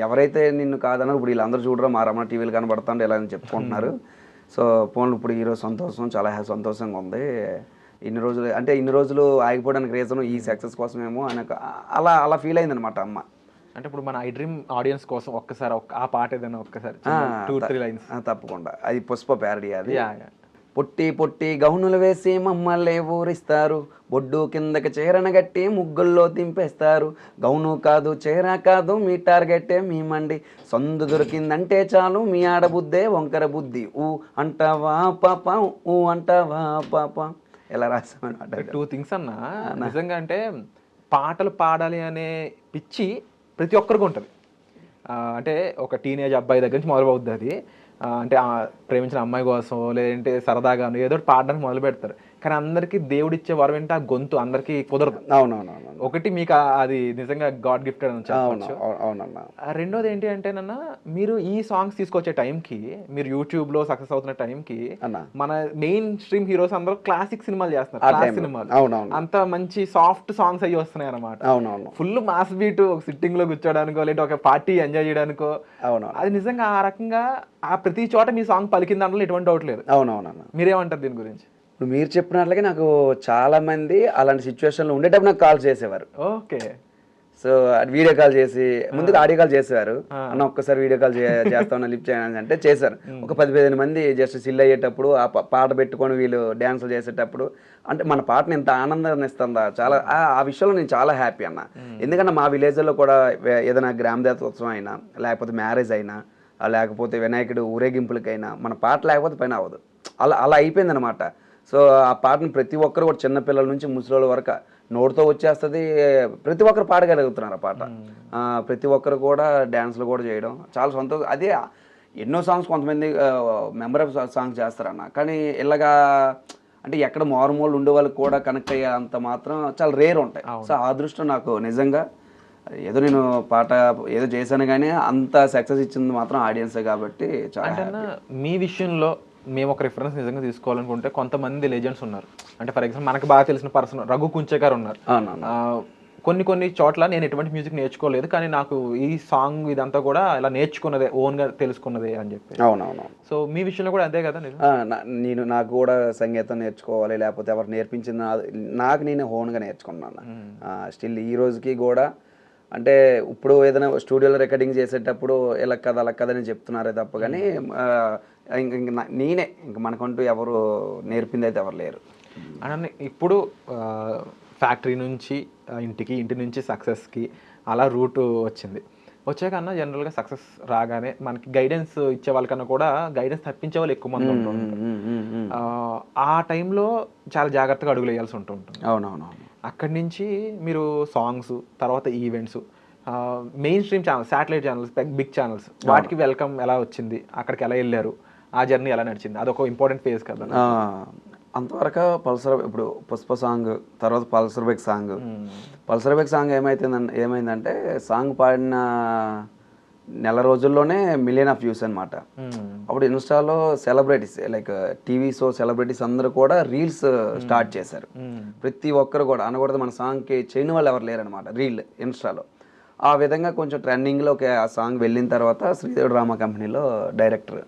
ఎవరైతే నిన్ను కాదన్నారు ఇప్పుడు వీళ్ళందరూ చూడరు మా రమణ టీవీలు కనబడుతుంటే ఇలా అని చెప్పుకుంటున్నారు. సో ఫోన్లు ఇప్పుడు ఈరోజు సంతోషం, చాలా సంతోషంగా ఉంది. ఇన్ని రోజులు ఆగిపోవడానికి రీజన్ ఈ సక్సెస్ కోసమేమో అని అలా ఫీల్ అయింది అనమాట అమ్మ. అంటే ఇప్పుడు మన ఐ డ్రీమ్ ఆడియన్స్ కోసం ఒక్కసారి ఆ పాట ఏదైనా ఒక్కసారి 2-3 లైన్స్. తప్పకుండా. అది పుష్ప ప్యారడీ. అది పొట్టి పొట్టి గౌనులు వేసి మమ్మల్ని ఊరిస్తారు, బొడ్డు కిందకి చీరన గట్టి ముగ్గుల్లో దింపేస్తారు, గౌను కాదు చీర కాదు మీ టార్గెట్టే మీ మండి, సందు దొరికిందంటే చాలు మీ ఆడబుద్దే వంకర బుద్ధి, ఊ అంటావా పాప ఊ అంటావా పాప. ఎలా రాసామన్నమాట. 2 థింగ్స్ అన్నా నిజంగా. అంటే పాటలు పాడాలి అనే పిచ్చి ప్రతి ఒక్కరికి ఉంటుంది. అంటే ఒక టీనేజ్ అబ్బాయి దగ్గర నుంచి మొదలవుద్ది అది. అంటే ప్రేమించిన అమ్మాయి కోసం లేదంటే సరదాగాను ఏదో పాడడానికి మొదలు పెడతారు. కానీ అందరికీ దేవుడిచ్చే వరం ఏంటి, ఆ గొంతు అందరికీ కుదరదు. అవునవునవును. ఒకటి మీకు అది నిజంగా గాడ్ గిఫ్టెడ్ అని చెప్పవచ్చు. రెండోది ఏంటి అంటే నన్న మీరు ఈ సాంగ్స్ తీసుకొచ్చే టైంకి, మీరు యూట్యూబ్ లో సక్సెస్ అవుతున్న టైంకి మన మెయిన్ స్ట్రీమ్ హీరోస్ అందరూ క్లాసిక్ సినిమాలు చేస్తున్నారు. క్లాస్ సినిమాలు అంత మంచి సాఫ్ట్ సాంగ్స్ అయ్యి వస్తున్నాయి అనమాట. ఫుల్ మాస్ బీట్ ఒక సిట్టింగ్ లో కూర్చోడానికో లేదా ఒక పార్టీ ఎంజాయ్ చేయడానికో. అది నిజంగా ఆ రకంగా ఆ ప్రతి చోట మీ సాంగ్ పలికిన దాంట్లో ఎటువంటి డౌట్ లేదు. అవునవునన్నా. మీరేమంటారు దీని గురించి? ఇప్పుడు మీరు చెప్పినట్లుగా నాకు చాలా మంది అలాంటి సిచ్యువేషన్లో ఉండేటప్పుడు నాకు కాల్ చేసేవారు. ఓకే. సో వీడియో కాల్ చేసి, ముందుగా ఆడియో కాల్ చేసేవారు. అన్న ఒక్కసారి వీడియో కాల్ చేస్తామన్నా లిఫ్ట్ చేయాలని అంటే చేశారు. ఒక 10-15 మంది జస్ట్ సిల్ అయ్యేటప్పుడు ఆ పాట పెట్టుకొని వీళ్ళు డ్యాన్సులు చేసేటప్పుడు అంటే మన పాటని ఎంత ఆనందాన్ని ఇస్తుందా, చాలా ఆ విషయంలో నేను చాలా హ్యాపీ అన్న. ఎందుకంటే మా విలేజ్లో కూడా ఏదైనా గ్రామదేవతోత్సవం అయినా, లేకపోతే మ్యారేజ్ అయినా, లేకపోతే వినాయకుడు ఊరేగింపులకైనా మన పాట లేకపోతే పని అవ్వదు. అలా అయిపోయింది అనమాట. సో ఆ పాటను ప్రతి ఒక్కరు కూడా చిన్నపిల్లల నుంచి ముసలి వరకు నోటితో వచ్చేస్తుంది, ప్రతి ఒక్కరు పాడగలుగుతున్నారు ఆ పాట. ప్రతి ఒక్కరు కూడా డ్యాన్స్లు కూడా చేయడం చాలా సంతోషం. అదే ఎన్నో సాంగ్స్ కొంతమంది మెంబర్ ఆఫ్ సాంగ్స్ చేస్తారన్న, కానీ ఇలాగా అంటే ఎక్కడ మారుమూలు ఉండే వాళ్ళకి కూడా కనెక్ట్ అయ్యే అంత మాత్రం చాలా రేర్ ఉంటాయి. సో ఆ దృష్టి నాకు నిజంగా ఏదో నేను పాట ఏదో చేశాను కానీ అంత సక్సెస్ ఇచ్చింది మాత్రం ఆడియన్సే కాబట్టి చాలా. మీ విషయంలో మేము ఒక రిఫరెన్స్ నిజంగా తీసుకోవాలనుకుంటే కొంతమంది లెజెండ్స్ ఉన్నారు. అంటే ఫర్ ఎగ్జాంపుల్ మనకు బాగా తెలిసిన పర్సన్ రఘు కుంచేకర్ ఉన్నారు. కొన్ని చోట్ల నేను ఎటువంటి మ్యూజిక్ నేర్చుకోలేదు, కానీ నాకు ఈ సాంగ్ ఇదంతా కూడా ఇలా నేర్చుకున్నదే, ఓన్గా తెలుసుకున్నదే అని చెప్పి. అవునవును. సో మీ విషయంలో కూడా అంతే కదా? నాకు కూడా సంగీతం నేర్చుకోవాలి, లేకపోతే ఎవరు నేర్పించింది నాకు నేను ఓన్గా నేర్చుకున్నాను. స్టిల్ ఈ రోజుకి కూడా అంటే ఇప్పుడు ఏదైనా స్టూడియోలో రికార్డింగ్ చేసేటప్పుడు ఇలా కదా అలా కదని చెప్తున్నారే తప్ప కానీ నేనే ఇంక మనకంటూ ఎవరు నేర్పింది అయితే ఎవరు లేరు. అని ఇప్పుడు ఫ్యాక్టరీ నుంచి ఇంటి నుంచి సక్సెస్కి అలా రూట్ వచ్చాకన్నా జనరల్గా సక్సెస్ రాగానే మనకి గైడెన్స్ ఇచ్చే వాళ్ళకన్నా కూడా గైడెన్స్ తప్పించే వాళ్ళు ఎక్కువ మంది ఉంటుంటారు. ఆ టైంలో చాలా జాగ్రత్తగా అడుగులు వేయాల్సి ఉంటుంది. అవునవును. అక్కడి నుంచి మీరు సాంగ్స్, తర్వాత events, mainstream channels, satellite channels, big channels, వాటికి వెల్కమ్ ఎలా వచ్చింది, అక్కడికి ఎలా వెళ్ళారు, ఆ జర్నీ ఎలా నడిచింది? అదొక ఇంపార్టెంట్ ఫేజ్ కదా. అంతవరకు పల్సర్, ఇప్పుడు పుష్ప సాంగ్ తర్వాత Pulsar bike song. Pulsar bike song ఏమైందంటే సాంగ్ పాడిన నెల రోజుల్లోనే 1 million వ్యూస్ అనమాట. అప్పుడు ఇన్స్టాలో celebrities like TV show celebrities అందరూ కూడా రీల్స్ స్టార్ట్ చేశారు. ప్రతి ఒక్కరు కూడా అనకూడదు మన సాంగ్కి చేయని వాళ్ళు ఎవరు లేరనమాట రీల్ ఇన్స్టాలో. ఆ విధంగా కొంచెం ట్రెండింగ్లో ఆ సాంగ్ వెళ్ళిన తర్వాత శ్రీదేవి డ్రామా కంపెనీలో డైరెక్టర్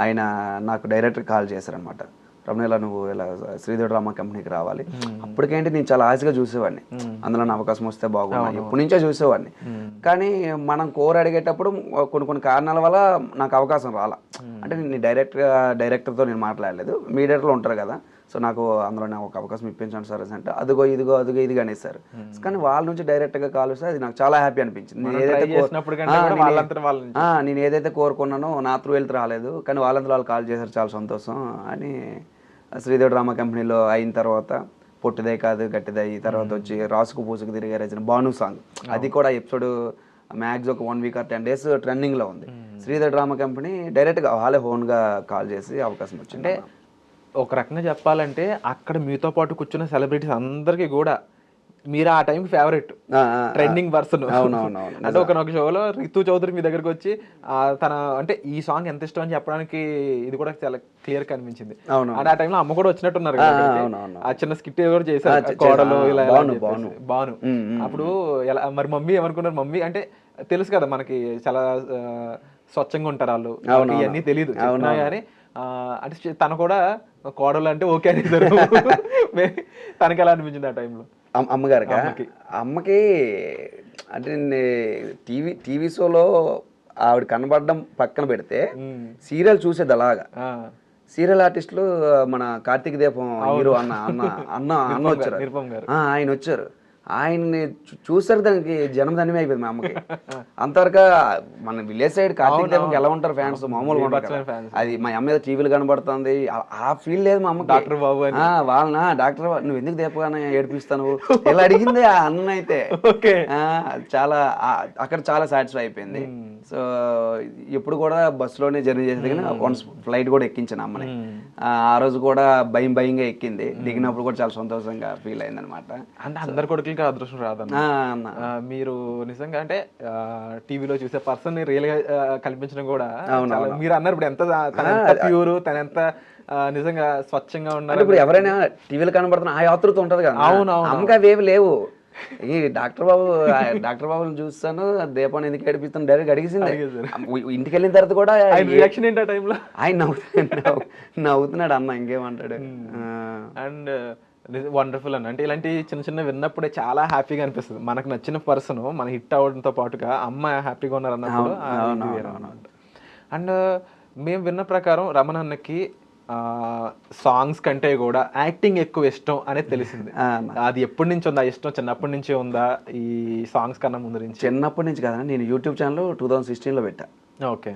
ఆయన నాకు డైరెక్టర్ కాల్ చేశారనమాట. రమణ ఇలా నువ్వు ఇలా శ్రీదేవి డ్రామా కంపెనీకి రావాలి. అప్పటికేంటి నేను చాలా ఆశగా చూసేవాడిని, అందులో అవకాశం వస్తే బాగున్నాయి, ఎప్పటి నుంచో చూసేవాడిని. కానీ మనం కోర్ అడిగేటప్పుడు కొన్ని కారణాల వల్ల నాకు అవకాశం రాలా. అంటే నేను డైరెక్టర్తో నేను మాట్లాడలేదు, మీడియేటర్లో ఉంటారు కదా. సో నాకు అందులో నాకు ఒక అవకాశం ఇప్పించండి సార్ అంటే అదిగో ఇదిగో అనేసారు. కానీ వాళ్ళ నుంచి డైరెక్ట్గా కాల్ వస్తే అది నాకు చాలా హ్యాపీ అనిపించింది. నేను ఏదైతే కోరుకున్నానో నా త్రూ వెళ్తే రాలేదు, కానీ వాళ్ళంతా వాళ్ళు కాల్ చేశారు, చాలా సంతోషం అని. శ్రీదేవి డ్రామా కంపెనీలో అయిన తర్వాత పొట్టిదే కాదు గట్టిదే, ఈ తర్వాత వచ్చి రాసుకు పూసుకు తిరిగే రచన భాను సాంగ్, అది కూడా ఎపిసోడ్ మ్యాక్స్ ఒక 1 week or 10 days ట్రెండింగ్లో ఉంది. శ్రీదేవి డ్రామా కంపెనీ డైరెక్ట్గా వాళ్ళే ఓన్గా కాల్ చేసి అవకాశం వచ్చింది. అంటే ఒక రకంగా చెప్పాలంటే అక్కడ మీతో పాటు కూర్చున్న సెలబ్రిటీస్ అందరికీ కూడా మీరు ఆ టైంకి ఫేవరెట్ ట్రెండింగ్ పర్సన్. అవునవునవును. అంటే ఒక షోలో రితు చౌదరి మీ దగ్గరకు వచ్చి తన అంటే ఈ సాంగ్ ఎంత ఇష్టం అని చెప్పడానికి ఇది కూడా చాలా క్లియర్ కనిపించింది. అంటే ఆ టైంలో అమ్మ కూడా వచ్చినట్టున్నారు కదా, ఆ చిన్న స్కిట్ కూడా చేశారు కోడలు ఇలా బాను. అప్పుడు ఎలా మరి మమ్మీ ఏమనుకున్నారు? మమ్మీ అంటే తెలుసు కదా మనకి చాలా స్వచ్ఛంగా ఉంటారు వాళ్ళు, ఇవన్నీ తెలియదు చెప్పినా కానీ అంటే తను కూడా కోడలు అంటే ఓకే అనేసారు. తనకి ఎలా అనిపించింది ఆ టైంలో? అమ్మగారికి అమ్మకి అంటే టీవీ షోలో ఆవిడ కనబడడం పక్కన పెడితే సీరియల్ చూసేది అలాగా. సీరియల్ ఆర్టిస్టులు మన కార్తీక దీపం హీరో అన్న వచ్చారు, ఆయన వచ్చారు. ఆయన్ని చూసారు, దానికి జన్మధన్యమే అయిపోయింది మా అమ్మకి. అంతవరకు మన విలేజ్ సైడ్ కార్తీక దీపంకి ఎలా ఉంటారు ఫ్యాన్స్, మామూలుగా ఉంటారు. అది మా అమ్మ మీద టీవీలు కనబడుతుంది ఆ ఫీల్ లేదు మా అమ్మకి. డాక్టర్ బాబు వాళ్ళ డాక్టర్ నువ్వు ఎందుకు దీపగానే ఏడిపిస్తాను ఇలా అడిగింది ఆ అన్న అయితే. చాలా అక్కడ చాలా సాటిస్ఫై అయిపోయింది. సో ఎప్పుడు కూడా బస్సులోనే జర్నీ చేసేది, కానీ వన్స్ ఫ్లైట్ కూడా ఎక్కించాను అమ్మని. ఆ రోజు కూడా భయంగా ఎక్కింది, దిగినప్పుడు కూడా చాలా సంతోషంగా ఫీల్ అయింది అనమాట. అంటే అందరు కొడుకులకి అదృష్టం రాదన్న. మీరు నిజంగా అంటే టీవీలో చూసే పర్సన్ ని రియల్ గా కల్పించడం కూడా మీరు అన్నారు ఇప్పుడు ఎంత ప్యూర్, తన ఎంత నిజంగా స్వచ్ఛంగా ఉన్నారు. ఇప్పుడు ఎవరైనా టీవీలో కనబడుతున్న ఆ యాత్రతో ఉంటది కదా, అమ్మకి అవేవి లేవు. ఈ డాక్టర్ బాబుని చూస్తాను, దీపాన్ని ఎందుకు ఏడిపిస్తాను డైరెక్ట్ అడిగేసింది. ఇంటికి వెళ్ళిన తర్వాత కూడా రియాక్షన్ ఏంటి ఆ టైంలో? ఆయన నవ్వుతున్నాడు అన్న, ఇంకేమంటాడు. అండ్ వండర్ఫుల్ అన్న. అంటే ఇలాంటి చిన్న చిన్న విన్నప్పుడే చాలా హ్యాపీగా అనిపిస్తుంది. మనకు నచ్చిన పర్సన్ మన హిట్ అవ్వడంతో పాటుగా అమ్మ హ్యాపీగా ఉన్నారు అన్నప్పుడు. అండ్ మేము విన్న ప్రకారం రమణ అన్నకి సాంగ్స్ కంటే కూడా యాక్టింగ్ ఎక్కువ ఇష్టం అనేది తెలిసింది. అది ఎప్పటి నుంచి ఉందా ఇష్టం? చిన్నప్పటి నుంచే ఉందా ఈ సాంగ్స్ కన్నా ముందు నుంచి? చిన్నప్పటి నుంచి కదా, నేను యూట్యూబ్ ఛానల్ 2016లో పెట్టా. ఓకే.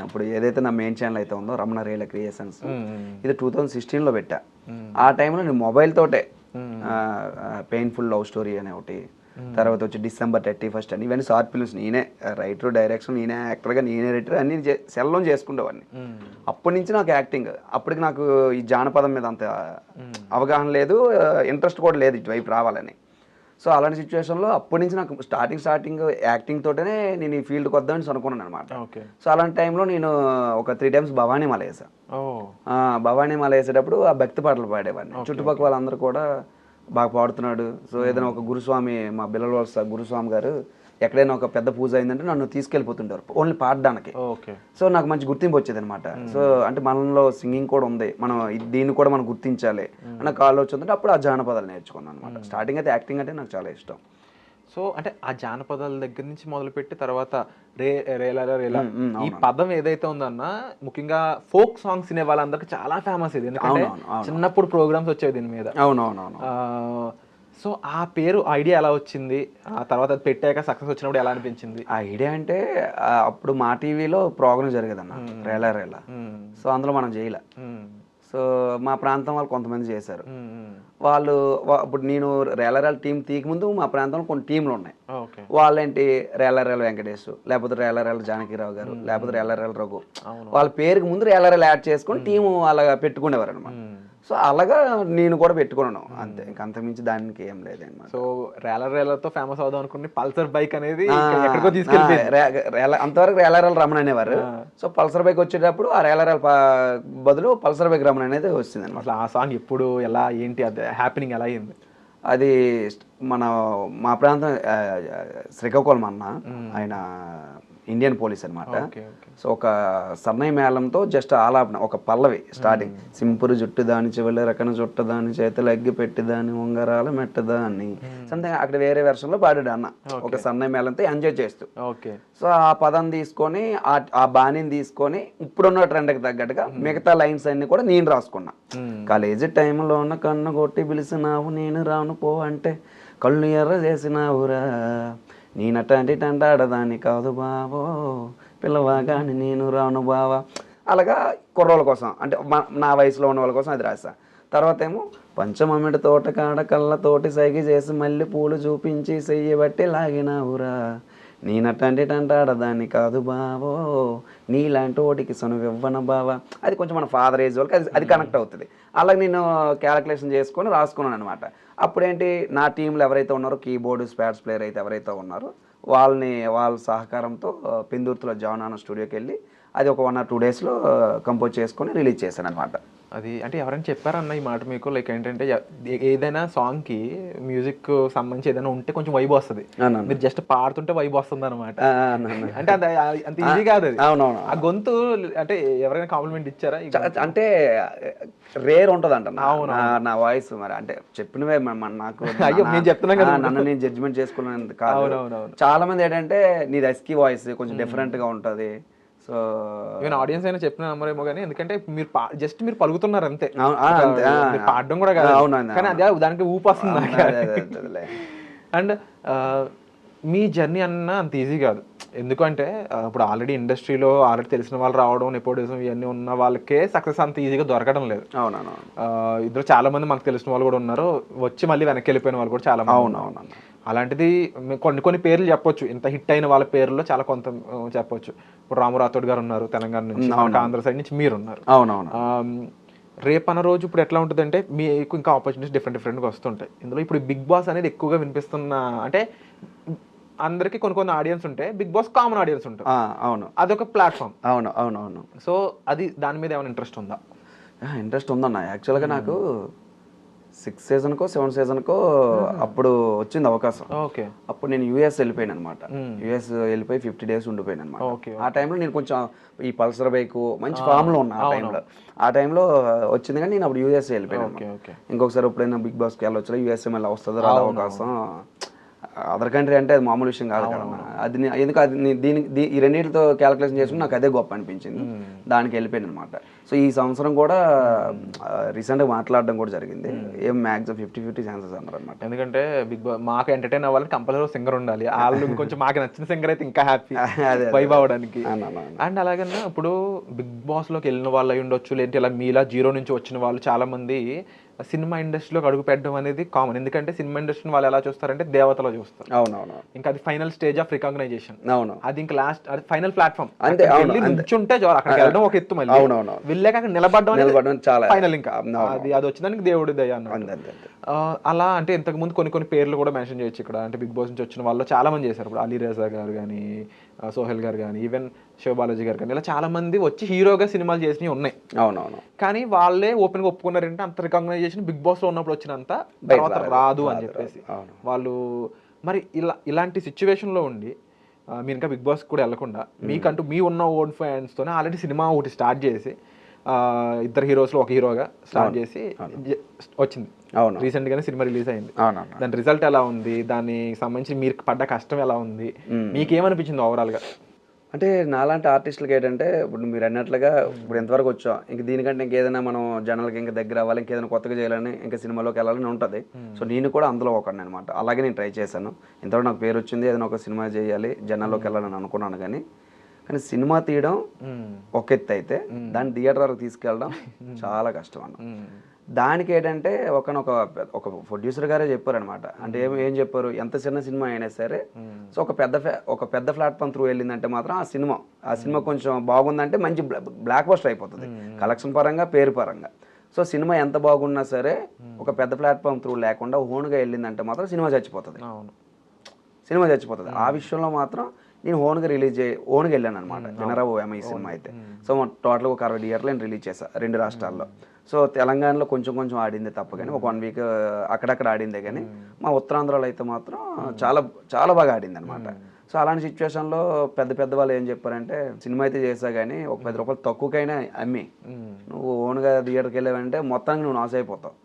ఇప్పుడు ఏదైతే నా మెయిన్ ఛానల్ అయితే ఉందో రమణ రేల క్రియేషన్స్, ఇది 2016లో పెట్టా. ఆ టైంలో నేను మొబైల్ తోటే పెయిన్ఫుల్ లవ్ స్టోరీ అనే ఒకటి, తర్వాత వచ్చి December 31st అని, ఇవన్నీ షార్ట్ ఫిల్మ్స్ నేనే రైటర్, డైరెక్షన్ నేనే, యాక్టర్గా నేనే, రైటర్ అన్ని సెల్లో చేసుకునేవాడిని. అప్పటి నుంచి నాకు యాక్టింగ్, అప్పటికి నాకు ఈ జానపదం మీద అంత అవగాహన లేదు, ఇంట్రెస్ట్ కూడా లేదు ఇటువైపు రావాలని. సో అలాంటి సిచ్యువేషన్లో అప్పటి నుంచి నాకు స్టార్టింగ్ యాక్టింగ్ తోటనే నేను ఈ ఫీల్డ్కి వద్దామని అనుకున్నాను అనమాట. సో అలాంటి టైంలో నేను ఒక 3 times భవానీ మాల వేసాను. భవానీ మాల వేసేటప్పుడు ఆ భక్తి పాటలు పాడేవాడిని. చుట్టుపక్కల వాళ్ళందరూ కూడా బాగా పాడుతున్నాడు. సో ఏదైనా ఒక గురుస్వామి, మా బిల్లల గురుస్వామి గారు ఎక్కడైనా ఒక పెద్ద పూజ అయిందంటే నన్ను తీసుకెళ్ళిపోతుంటారు ఓన్లీ పాడడానికి. సో నాకు మంచి గుర్తింపు వచ్చేది అనమాట. సో అంటే మనలో సింగింగ్ కూడా ఉంది, మనం దీన్ని కూడా మనం గుర్తించాలి అన్న కాల్ వచ్చిందంటే అప్పుడు ఆ జానపదాలు నేర్చుకున్నాను అనమాట. స్టార్టింగ్ అయితే యాక్టింగ్ అంటే నాకు చాలా ఇష్టం. సో అంటే ఆ జానపదాల దగ్గర నుంచి మొదలుపెట్టి తర్వాత రేలా ఈ పదం ఏదైతే ఉందన్న, ముఖ్యంగా ఫోక్ సాంగ్స్ వినే వాళ్ళందరికీ చాలా ఫేమస్ ఇది, ఎందుకంటే చిన్నప్పుడు ప్రోగ్రామ్స్ వచ్చేవి దీని మీద. అవునవునవును. సో ఆ పేరు ఐడియా ఎలా వచ్చింది? ఆ తర్వాత అది పెట్టాక సక్సెస్ వచ్చినప్పుడు ఎలా అనిపించింది? ఆ ఐడియా అంటే అప్పుడు మా టీవీలో ప్రోగ్రామ్ జరిగేదన్న రేలా. సో అందులో మనం చేయలే. సో మా ప్రాంతం వాళ్ళు కొంతమంది చేశారు. వాళ్ళు ఇప్పుడు నేను రేల టీం తీయకముందు మా ప్రాంతంలో కొన్ని టీంలు ఉన్నాయి. వాళ్ళేంటి రేల వెంకటేష్, లేకపోతే రేల జానకిరావు గారు, లేకపోతే రేల రఘు, వాళ్ళ పేరుకి ముందు రేల యాడ్ చేసుకొని టీము అలాగా పెట్టుకునేవారు అనమాట. సో అలాగా నేను కూడా పెట్టుకున్నాను అంతే, అంతకుమించి దానికి ఏం లేదండి. సో రేలతో ఫేమస్ అవుదాం అనుకుని పల్సర్ బైక్ అనేది ఎక్కడికో తీసుకెళ్ళి అంతవరకు రేల రమణ అనేవారు. సో పల్సర్ బైక్ వచ్చేటప్పుడు ఆ రేల బదులు పల్సర్ బైక్ రమణ అనేది వచ్చింది అనమాట. అసలు ఆ సాంగ్ ఎప్పుడు ఎలా ఏంటి అది హ్యాపెనింగ్ ఎలా అయింది? అది మా ప్రాంతం శ్రీకాకుళం అన్న, ఆయన ఇండియన్ పోలీస్ అనమాట. సో ఒక సన్నయ్య మేళంతో జస్ట్ ఆలాపన, ఒక పల్లవి స్టార్టింగ్, సింపుల్ జుట్టు దాని చెవుల రకన చుట్టదాని చేతులు అగ్గి పెట్టిదాని ఉంగరాలు మెట్టదాన్ని సంథింగ్ అక్కడ వేరే వెర్షన్లో పాడాడు అన్న, ఒక సన్నయ్య మేళంతో ఎంజాయ్ చేస్తూ. సో ఆ పదం తీసుకొని ఆ బాణిని తీసుకొని ఇప్పుడున్న ట్రెండ్కి తగ్గట్టుగా మిగతా లైన్స్ అన్ని కూడా నేను రాసుకున్నా. కాలేజీ టైంలో ఉన్న కన్ను కొట్టి పిలిచినావు నేను రాను పో అంటే కళ్ళు ఎర్ర చేసినావురా, నేనటంటి టంటాడదాన్ని కాదు బావో పిల్లవాగాని నేను రాను బావా. అలాగా కుర్రోళ్ళ కోసం, అంటే నా వయసులో ఉన్న వాళ్ళ కోసం అది రాసా. తర్వాత ఏమో పంచమమిడి తోట కాడ కళ్ళతోటి సైగి చేసి మళ్ళీ పూలు చూపించి చెయ్యి బట్టి లాగినావురా, నేనట్టంటే ఆడదాన్ని కాదు బావో నీలాంటి వాటికి సనువివ్వన బావా. అది కొంచెం మన ఫాదర్ ఏజ్ వాళ్ళకి అది కనెక్ట్ అవుతుంది. అలాగే నేను క్యాలిక్యులేషన్ చేసుకొని రాసుకున్నాను అనమాట. అప్పుడేంటి నా టీంలో ఎవరైతే ఉన్నారో కీబోర్డ్ స్పాట్స్ ప్లేయర్ అయితే ఎవరైతే ఉన్నారో వాళ్ళ సహకారంతో పెందుర్తిలో జానాన స్టూడియోకి వెళ్ళి అది ఒక 1 or 2 daysలో కంపోజ్ చేసుకొని రిలీజ్ చేశాను అనమాట. అది అంటే ఎవరైనా చెప్పారన్న ఈ మాట మీకు, లైక్ ఏంటంటే ఏదైనా సాంగ్కి మ్యూజిక్ సంబంధించి ఏదైనా ఉంటే కొంచెం వైబ్ వస్తుంది, మీరు జస్ట్ పాడుతుంటే వైబ్ వస్తుంది అనమాట. అంటే అది అంత ఈజీ కాదు అది. అవునవును. ఆ గొంతు అంటే ఎవరైనా కాంప్లిమెంట్ ఇచ్చారా? అంటే రేర్ ఉంటుంది అంట నా వాయిస్. మరి అంటే చెప్పినవే నాకు అయ్యో నేను చెప్తున్నాను కదా, నన్ను నేను జడ్జిమెంట్ చేసుకున్నాను కాదు. చాలా మంది ఏంటంటే నీది ఎస్కీ వాయిస్ కొంచెం డిఫరెంట్ గా ఉంటది. సో ఈవెన్ ఆడియన్స్ అయినా చెప్పిన నమ్మరేమో కానీ, ఎందుకంటే మీరు జస్ట్ మీరు పలుకుతున్నారు అంతే, పాడడం కూడా కాదు. కానీ అదే దానికి ఊపు వస్తుంది. అండ్ మీ జర్నీ అన్న అంత ఈజీ కాదు, ఎందుకంటే ఇప్పుడు ఆల్రెడీ ఇండస్ట్రీలో ఆల్రెడీ తెలిసిన వాళ్ళు రావడం, నెపోటిజం ఇవన్నీ ఉన్న వాళ్ళకే సక్సెస్ అంత ఈజీగా దొరకడం లేదు. అవునవును. ఇద్దరు చాలా మంది మనకు తెలిసిన వాళ్ళు కూడా ఉన్నారు, వచ్చి మళ్ళీ వెనక్కి వెళ్ళిపోయిన వాళ్ళు కూడా చాలా మంది. అవునవును. అలాంటిది కొన్ని పేర్లు చెప్పొచ్చు, ఇంత హిట్ అయిన వాళ్ళ పేర్లలో చాలా కొంత చెప్పొచ్చు. ఇప్పుడు రాము రాథోడ్ గారు ఉన్నారు తెలంగాణ నుంచి, ఆంధ్ర సైడ్ నుంచి మీరు ఉన్నారు. అవునవును. రేపు అన్న రోజు ఇప్పుడు ఎట్లా ఉంటుందంటే మీకు ఇంకా ఆపర్చునిటీస్ డిఫరెంట్గా వస్తుంటాయి. ఇందులో ఇప్పుడు బిగ్ బాస్ అనేది ఎక్కువగా వినిపిస్తున్న, అంటే అందరికి కొన్ని ఆడియన్స్ ఉంటాయి, బిగ్ బాస్ కామన్ ఆడియన్స్ ఉంటాయి. అవును, అదొక ప్లాట్ఫామ్. అవును అవును అవును. సో అది దాని మీద ఏమైనా ఇంట్రెస్ట్ ఉందా? ఇంట్రెస్ట్ ఉందన్న. యాక్చువల్గా నాకు 6th seasonకో 7th seasonకో అప్పుడు వచ్చింది అవకాశం. ఓకే. అప్పుడు నేను యూఎస్ వెళ్ళిపోయాను అనమాట. యూఎస్ వెళ్ళిపోయి 50 days ఉండిపోయాను అనమాట. ఆ టైంలో నేను కొంచెం ఈ పల్సర్ బైక్ మంచి ఫామ్లో ఉన్నా ఆ టైంలో. ఆ టైంలో వచ్చింది కానీ నేను అప్పుడు యూఎస్ వెళ్ళిపోయాను. ఇంకొకసారి ఎప్పుడైనా బిగ్ బాస్కి వెళ్ళొచ్చు, యూఎస్ఏ మళ్ళీ వస్తుంది రాదు అవకాశం. అదర్ కంట్రీ అంటే అది మామూలు విషయం కాదు కదా. అది ఎందుకు అది దీనికి ఈ రెండింటితో క్యాలిక్యులేషన్ చేసుకుని నాకు అదే గొప్ప అనిపించింది, దానికి వెళ్ళిపోయాను అనమాట. సో ఈ సంవత్సరం కూడా రీసెంట్గా మాట్లాడడం కూడా జరిగింది. ఏం మ్యాక్సిమం 50-50 ఛాన్సెస్ అన్నారు అనమాట. ఎందుకంటే బిగ్ బాస్ మాకు ఎంటర్టైన్ అవ్వాలంటే కంపల్సరీ సింగర్ ఉండాలి, వాళ్ళు కొంచెం మాకు నచ్చిన సింగర్ అయితే ఇంకా హ్యాపీ వైబ్ అవ్వడానికి. అండ్ అలాగన్నా ఇప్పుడు బిగ్ బాస్లోకి వెళ్ళిన వాళ్ళు అయి ఉండొచ్చు, లేదంటే ఇలా మీలా 0 నుంచి వచ్చిన వాళ్ళు చాలా మంది సినిమా ఇండస్ట్రీలోకి అడుగు పెట్టడం అనేది కామన్. ఎందుకంటే సినిమా ఇండస్ట్రీని వాళ్ళు ఎలా చూస్తారంటే దేవతలో చూస్తారు. అవునవును. ఇంకా అది ఫైనల్ స్టేజ్ ఆఫ్ రికగ్నైజేషన్. అవును. అది ఇంకా లాస్ట్, అది ఫైనల్ ప్లాట్ఫామ్. అంతే. నుంచుంటే అక్కడికి వెళ్ళడం ఒక ఎత్తు, మళ్ళీ వెళ్ళాక అక్కడ నిలబడడం చాలా ఫైనల్. ఇంకా అది వచ్చిందానికి దేవుడి దయ అన్న. అలా అంటే ఇంతకు ముందు కొన్ని పేర్లు కూడా మెన్షన్ చేయొచ్చు ఇక్కడ. అంటే బిగ్ బాస్ నుంచి వచ్చిన వాళ్ళు చాలా మంది చేశారు. ఇప్పుడు అలీ రజా గారు కానీ, సోహెల్ గారు కానీ, ఈవెన్ శివబాలాజీ గారు కానీ, ఇలా చాలా మంది వచ్చి హీరోగా సినిమాలు చేసినవి ఉన్నాయి. అవునవును. కానీ వాళ్ళే ఓపెన్ గా ఒప్పుకున్నారంటే అంత రికగ్నైజేషన్ బిగ్ బాస్ లో ఉన్నప్పుడు వచ్చినంత తర్వాత రాదు అని చెప్పేసి వాళ్ళు. మరి ఇలాంటి సిచ్యువేషన్ లో ఉండి మీరు ఇంకా బిగ్ బాస్ కూడా వెళ్ళకుండా మీకంటూ మీ ఉన్న ఓన్ ఫ్యాన్స్ తోనే ఆల్రెడీ సినిమా ఒకటి స్టార్ట్ చేసి, 2 హీరోస్లో ఒక హీరోగా స్టార్ట్ చేసి వచ్చింది. అవును. రీసెంట్ గానే సినిమా రిలీజ్ అయింది. దాని రిజల్ట్ ఎలా ఉంది, దానికి సంబంధించి మీరు పడ్డ కష్టం ఎలా ఉంది, మీకేమనిపించింది ఓవరాల్ గా? అంటే నాలాంటి ఆర్టిస్టులకి ఏంటంటే ఇప్పుడు మీరు అన్నట్లుగా ఇప్పుడు ఎంతవరకు వచ్చాం, ఇంక దీనికంటే ఇంకేదైనా మనం జనాలకి ఇంకా దగ్గర అవ్వాలి, ఇంకేదైనా కొత్తగా చేయాలని, ఇంకా సినిమాలోకి వెళ్ళాలని ఉంటుంది. సో నేను కూడా అందులో ఒకడిని అనమాట. అలాగే నేను ట్రై చేశాను. ఇంతవరకు నాకు పేరు వచ్చింది, ఏదైనా ఒక సినిమా చేయాలి, జనాల్లోకి వెళ్ళాలని అనుకున్నాను. కానీ సినిమా తీయడం ఒక ఎత్తు అయితే దాన్ని థియేటర్ వరకు తీసుకెళ్ళడం చాలా కష్టం అన్న. దానికి ఏంటంటే ఒక ప్రొడ్యూసర్ గారే చెప్పారనమాట. అంటే ఏం చెప్పారు, ఎంత చిన్న సినిమా అయినా సరే సో ఒక పెద్ద ప్లాట్ఫామ్ త్రూ వెళ్ళిందంటే మాత్రం ఆ సినిమా కొంచెం బాగుందంటే మంచి బ్లాక్ బస్టర్ అయిపోతుంది, కలెక్షన్ పరంగా, పేరు పరంగా. సో సినిమా ఎంత బాగున్నా సరే ఒక పెద్ద ప్లాట్ఫామ్ త్రూ లేకుండా ఓన్గా వెళ్ళిందంటే మాత్రం సినిమా చచ్చిపోతుంది. ఆ విషయంలో మాత్రం నేను ఓన్గా వెళ్ళాను అనమాట. వినరావు ఈ సినిమా అయితే. సో టోటల్గా ఒక 60 థియేటర్లు నేను రిలీజ్ చేశాను 2 రాష్ట్రాల్లో. సో తెలంగాణలో కొంచెం ఆడిందే తప్ప కానీ, ఒక 1 week అక్కడక్కడ ఆడిందే కానీ, మా ఉత్తరాంధ్రలో అయితే మాత్రం చాలా చాలా బాగా ఆడింది అనమాట. సో అలాంటి సిచ్యువేషన్లో పెద్ద వాళ్ళు ఏం చెప్పారంటే, సినిమా అయితే చేసా కానీ ఒక 10 రూపాయలు తక్కువకైనా అమ్మి నువ్వు ఓన్గా థియేటర్కి వెళ్ళావంటే మొత్తానికి నువ్వు నాశ అయిపోతావు.